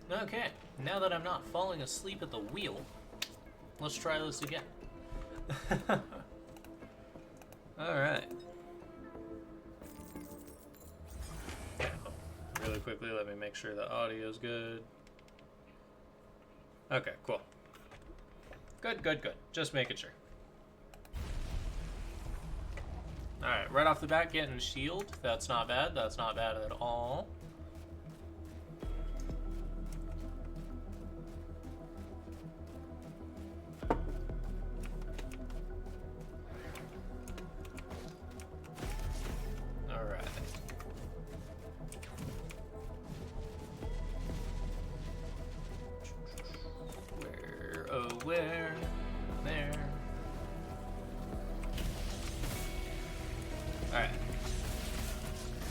Okay, now that I'm not falling asleep at the wheel, let's try this again. Alright. Really quickly, let me make sure the audio's good. Okay, cool. Good, good, good. Just making sure. Alright, right off the bat, getting shield. That's not bad. That's not bad at all. Alright. Where, oh, where? There. Alright.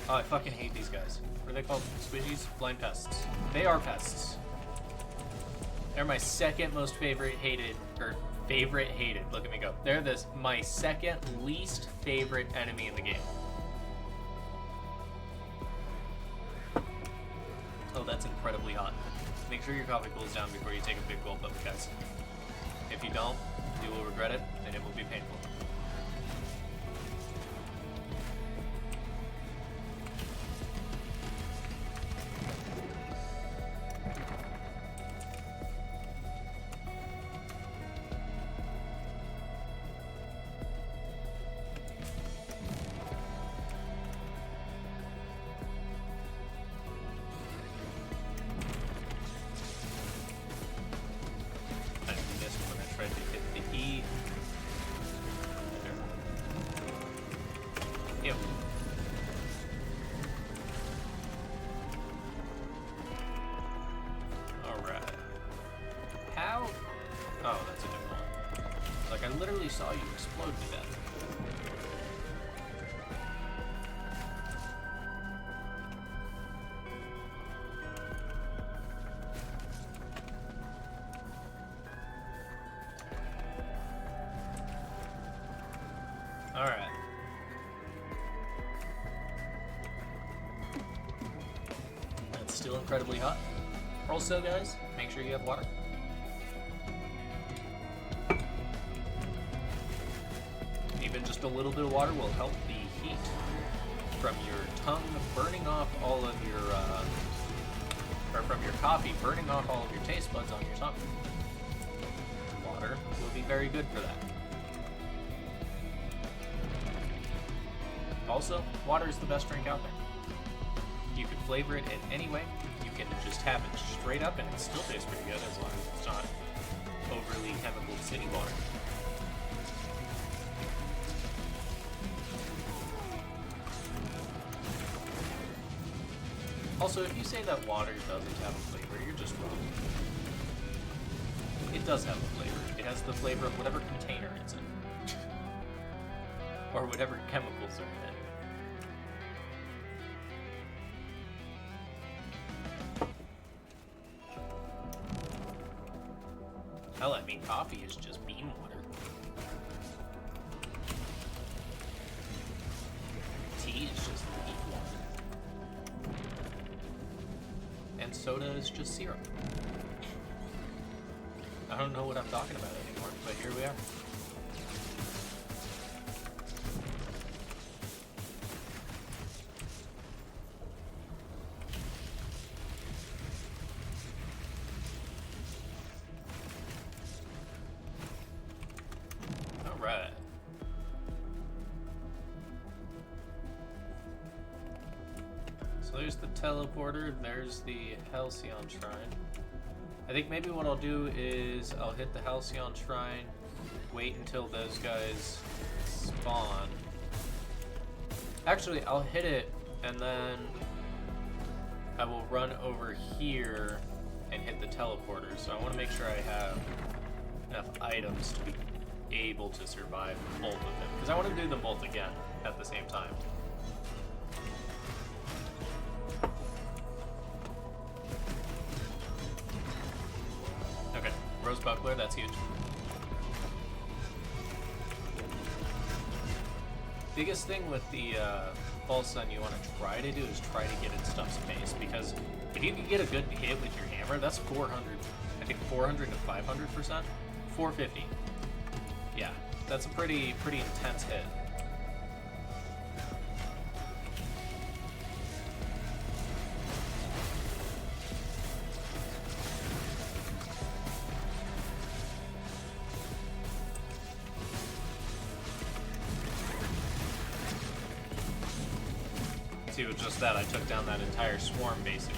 Oh, I fucking hate these guys. What are they called? Squishies? Blind pests. They are pests. They're my second most favorite hated, look at me go. They're my second least favorite enemy in the game. Oh, that's incredibly hot. Make sure your coffee cools down before you take a big gulp of it, guys. If you don't, you will regret it, and it will be painful. Saw you explode to death. All right. That's still incredibly hot. Also, guys, make sure you have water. Just a little bit of water will help the heat from your tongue burning off all of your, or from your coffee burning off all of your taste buds on your tongue. Water will be very good for that. Also, water is the best drink out there. You can flavor it in any way. You can just have it straight up and it still tastes pretty good as long as it's not overly chemical city water. Also, if you say that water doesn't have a flavor, you're just wrong. It does have a flavor. It has the flavor of whatever container it's in. Or whatever chemicals are in it. Hell, I mean, coffee is just bean water. Tea is just leaf water. And soda is just syrup. I don't know what I'm talking about anymore, but here we are. All right. So there's the teleporter, there's the Halcyon Shrine. I think maybe what I'll do is I'll hit the Halcyon Shrine, wait until those guys spawn. Actually, I'll hit it and then I will run over here and hit the teleporter. So I want to make sure I have enough items to be able to survive both of them, because I want to do them both again at the same time. Okay, Rose Buckler, that's huge. biggest thing with the False Sun you want to try to do is try to get its stuff's pace, because if you can get a good hit with your hammer, that's 400, I think 400 to 500%, 450. Yeah, that's a pretty intense hit. See, with just that, I took down that entire swarm, basically.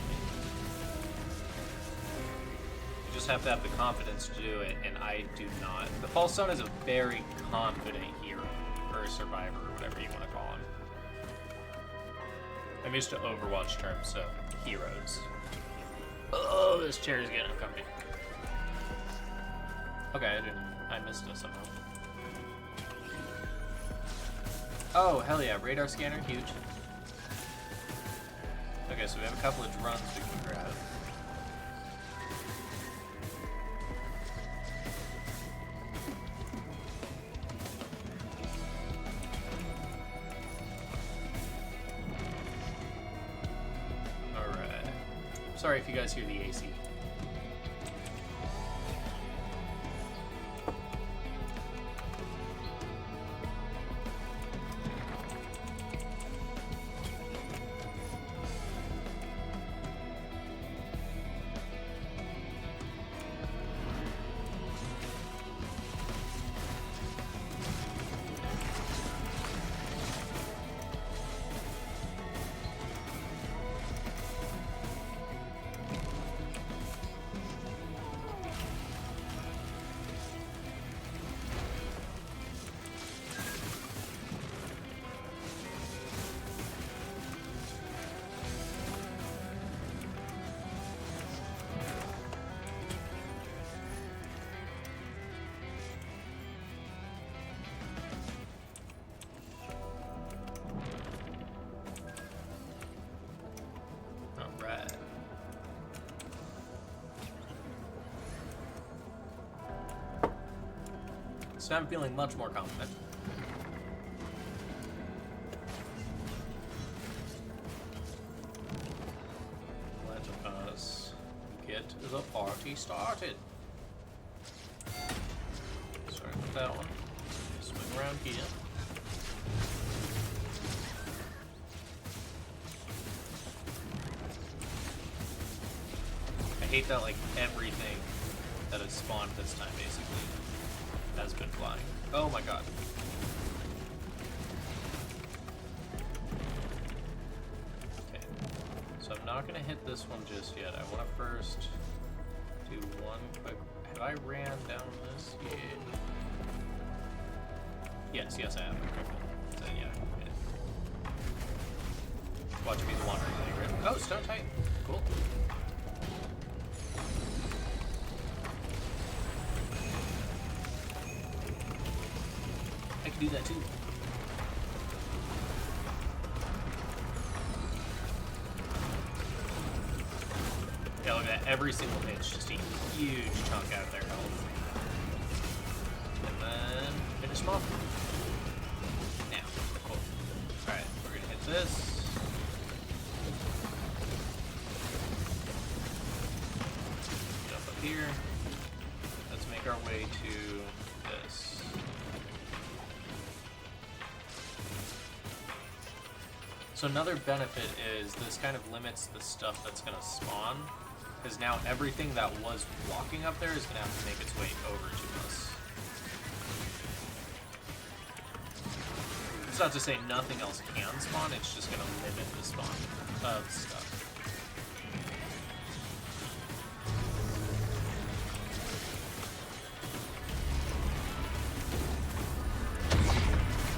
You just have to have the confidence to do it, and I do not. The False Sun is a very confident hero, or a survivor, or whatever you want to call him. I'm used to Overwatch terms, so heroes. Oh, this chair is getting uncomfy. Okay, I missed it somehow. Oh, hell yeah, radar scanner, huge. Okay, so we have a couple of drones we can grab. Alright. Sorry if you guys hear the AC. So I'm feeling much more confident. Let us get the party started. Start with that one. Swing around here. I hate that, like, everything that has spawned this time, basically, has been flying. Oh my god. Okay. So I'm not gonna hit this one just yet. I wanna first do one quick... Have I ran down this? Yeah. Yes, I have. Okay, cool. So yeah. Watch me the wandering thing, right? Oh, Stone Titan. Cool. I can do that too. Yeah, look at that. Every single hit's just a huge chunk out of their health. And then finish them off. Now, cool. Alright, we're gonna hit this. Jump up here. Let's make our way to this. So another benefit is this kind of limits the stuff that's going to spawn, because now everything that was walking up there is going to have to make its way over to us. It's not to say nothing else can spawn, it's just going to limit the spawn of stuff.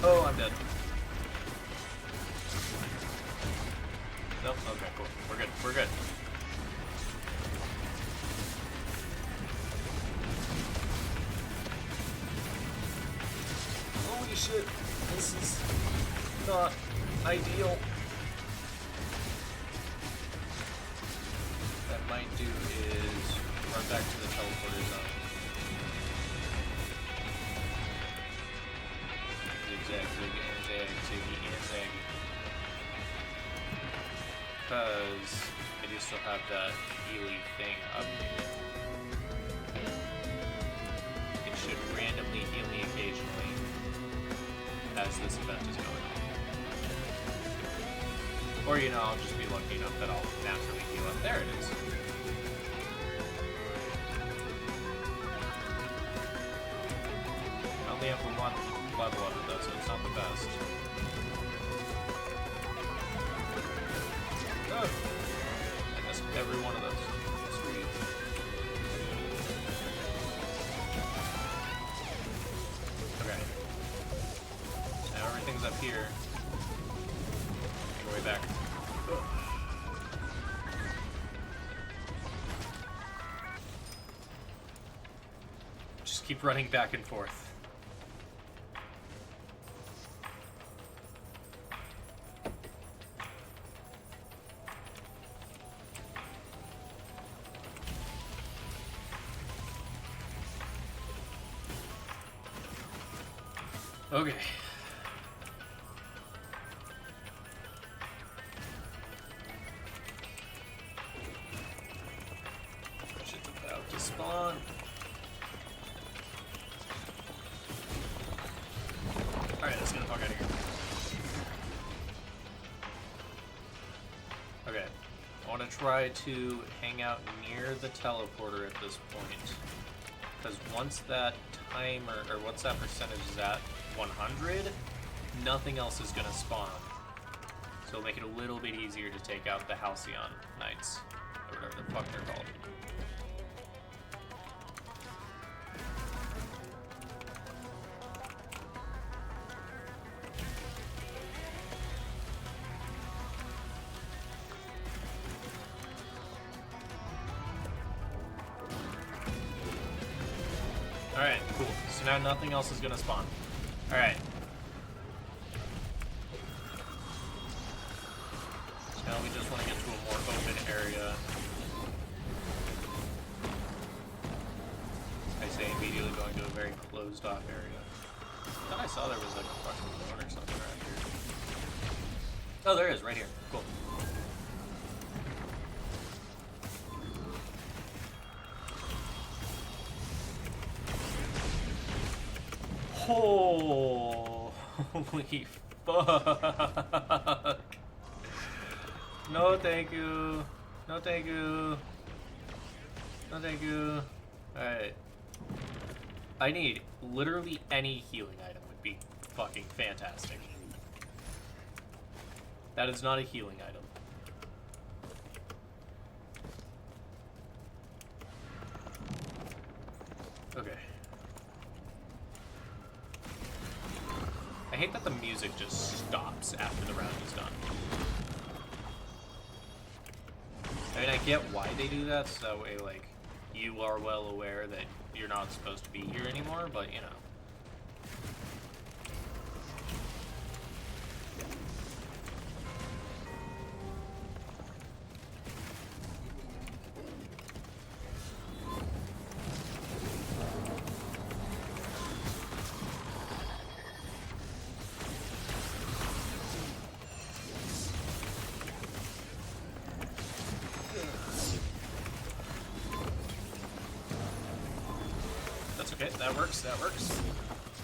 Oh, I'm dead. Nope, okay, cool. We're good, we're good. Holy shit, this is not ideal. What I might do is run back to the teleporter zone. Zigzag, zig, and zag. into the Inzig. Because I do still have that Healy thing updated. It should randomly heal me occasionally as this event is going on. Or, you know, I'll just be lucky enough that I'll naturally heal up. There it is. I only have the one level of it though, so it's not the best. Oh! I missed every one of those. Sweet. Okay. Now everything's up here. Make our way back. Just keep running back and forth. Okay. Shit's about to spawn. Alright, let's get the fuck out of here. Okay. I want to try to hang out near the teleporter at this point. Because once that timer, or once that percentage is at 100, nothing else is going to spawn. So it'll make it a little bit easier to take out the Halcyon Knights, or whatever the fuck they're called. Alright, cool. So now nothing else is going to spawn. Alright. So now we just want to get to a more open area. I say immediately going to a very closed off area. I thought I saw there was like a fucking zone or something around here. Oh, there is, right here. Cool. Oh, holy fuck. No, thank you. No, thank you. No, thank you. Alright. I need literally any healing item would be fucking fantastic. That is not a healing item. Okay. I hate that the music just stops after the round is done. I mean, I get why they do that, so that way, like, you are well aware that you're not supposed to be here anymore, but, you know. Okay, that works, that works.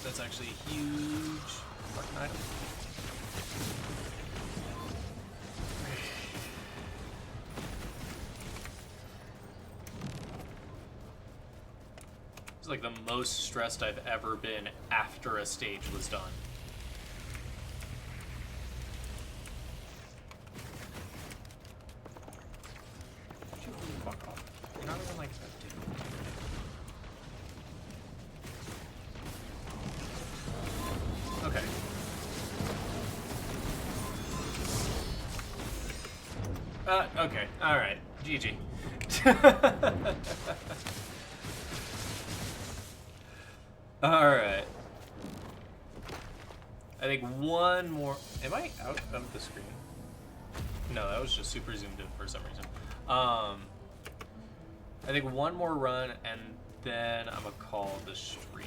That's actually a huge fucking item. It's like the most stressed I've ever been after a stage was done. Fuck off. You're not even like that, dude. Okay. Okay. Alright. GG. Alright. I think one more... Am I out of the screen? No, that was just super zoomed in for some reason. I think one more run, and then I'm gonna call the stream.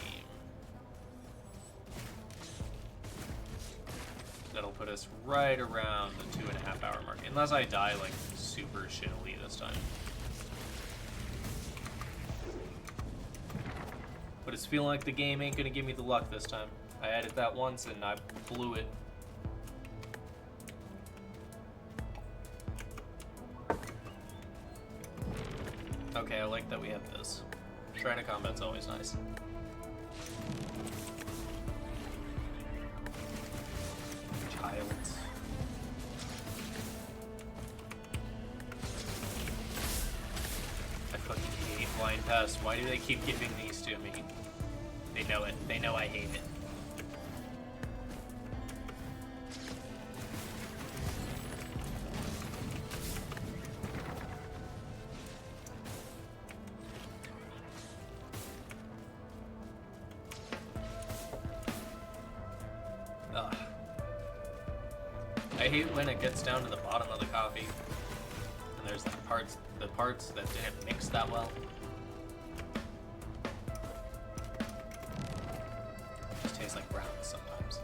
that'll put us right around the 2.5 hour mark. Unless I die, like, super shittily this time. But it's feeling like the game ain't gonna give me the luck this time. I added that once and I blew it. Okay, I like that we have this. Shrine of Combat's always nice. Child. I fucking hate blind pests. Why do they keep giving these to me? They know it. They know I hate it. Ugh. I hate when it gets down to the bottom of the coffee and there's the parts that didn't mix that well. Just tastes like browns sometimes.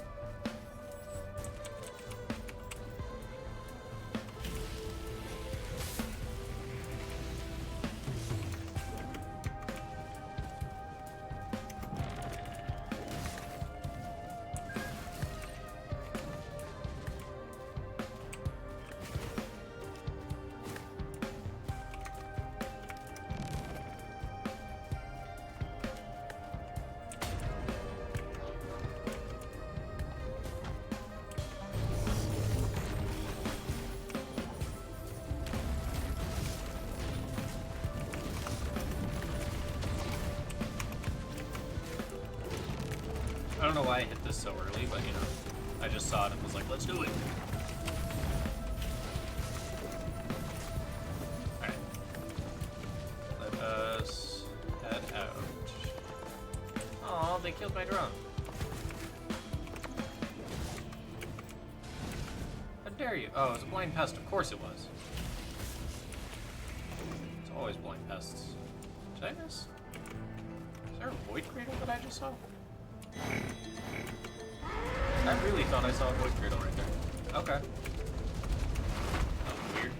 I don't know why I hit this so early, but you know, I just saw it and was like, let's do it. Alright. Let us head out. Oh, they killed my drone. How dare you? Oh, it was a blind pest. Of course it was. It's always blind pests. Did I miss? Is there a void cradle that I just saw? I really thought I saw a void cradle right there. Okay. That was weird.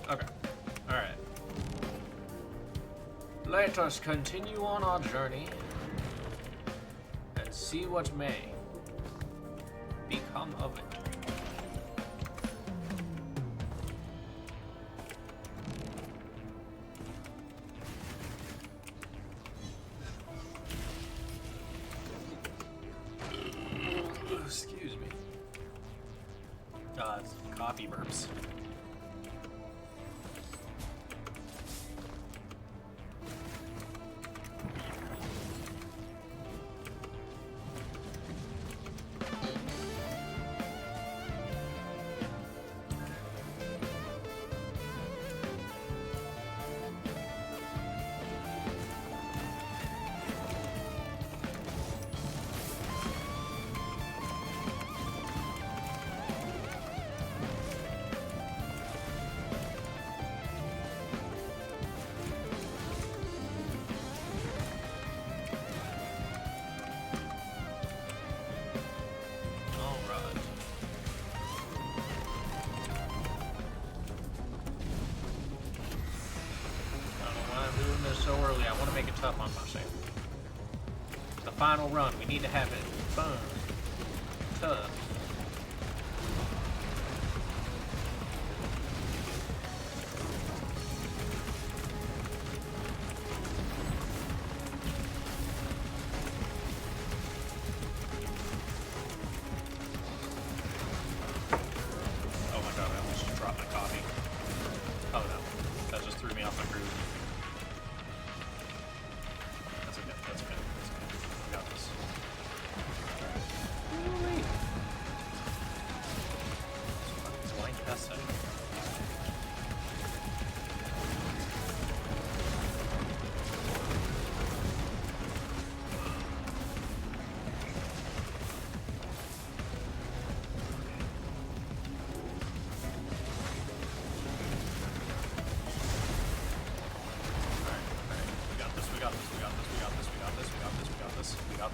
Okay. Alright. Let us continue on our journey and see what may become of it. Excuse me. It's coffee burps. So early, I want to make it tough on myself. The final run, we need to have it fun, tough. Oh my god, I almost dropped my coffee. Oh no, that just threw me off my groove. That's okay. I got this.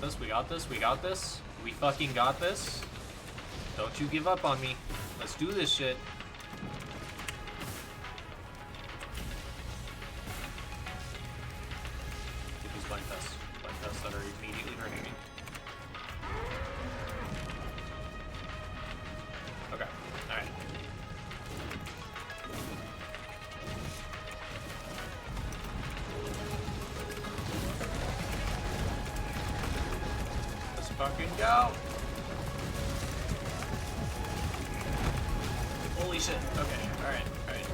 this, we got this, we got this. We fucking got this. Don't you give up on me. Let's do this shit. Get these blind pests. Blind pests that are immediately hurting me. Okay, alright. Let's fucking go! Holy shit. Okay, alright, alright.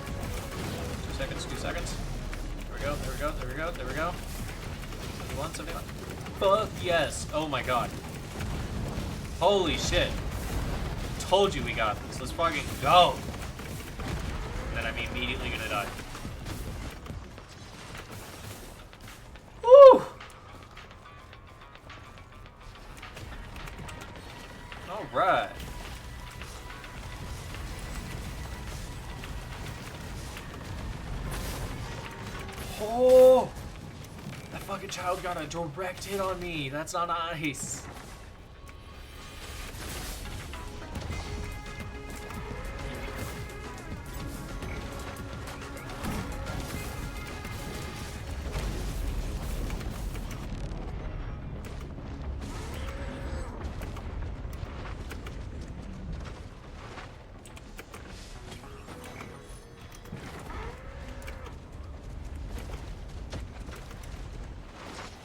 2 seconds, 2 seconds. There we go, there we go, there we go, there we go. 71, 71. Fuck yes! Oh my god. Holy shit. Told you we got this. Let's fucking go! And then I'm immediately gonna die. Woo! Alright. Oh! That fucking child got a direct hit on me. That's not nice.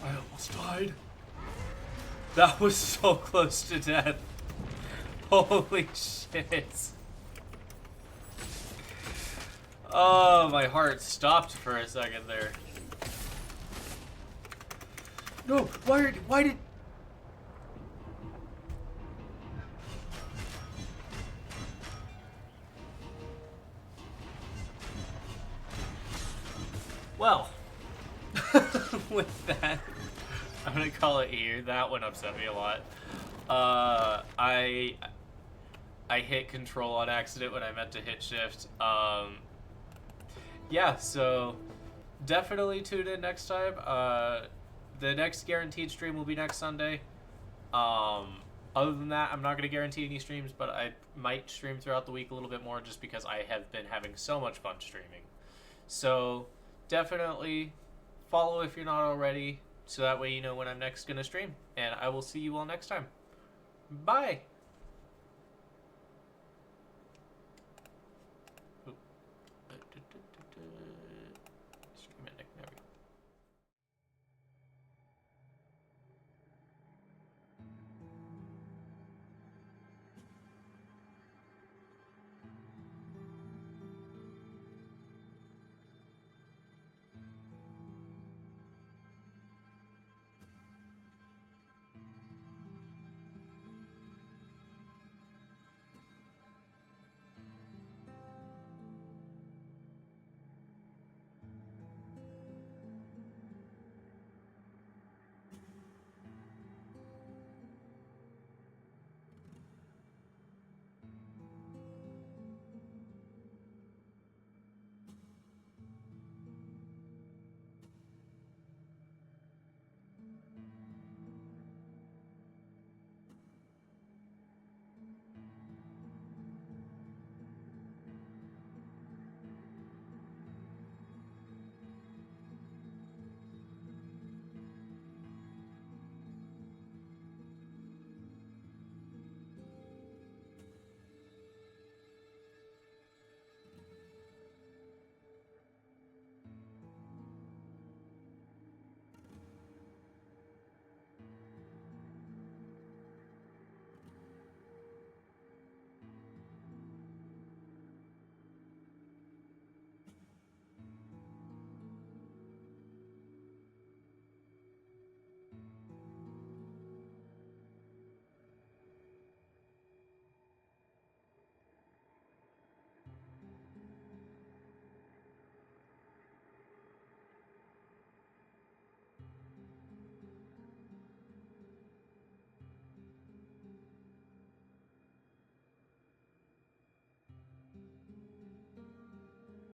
I almost died. That was so close to death. Holy shit. Oh, my heart stopped for a second there. No, why did... Well, with that, I'm gonna call it here. That one upset me a lot. I hit control on accident when I meant to hit shift. Yeah, so definitely tune in next time. The next guaranteed stream will be next Sunday. Other than that, I'm not gonna guarantee any streams, but I might stream throughout the week a little bit more just because I have been having so much fun streaming. So definitely follow if you're not already, so that way you know when I'm next gonna stream. And I will see you all next time. Bye!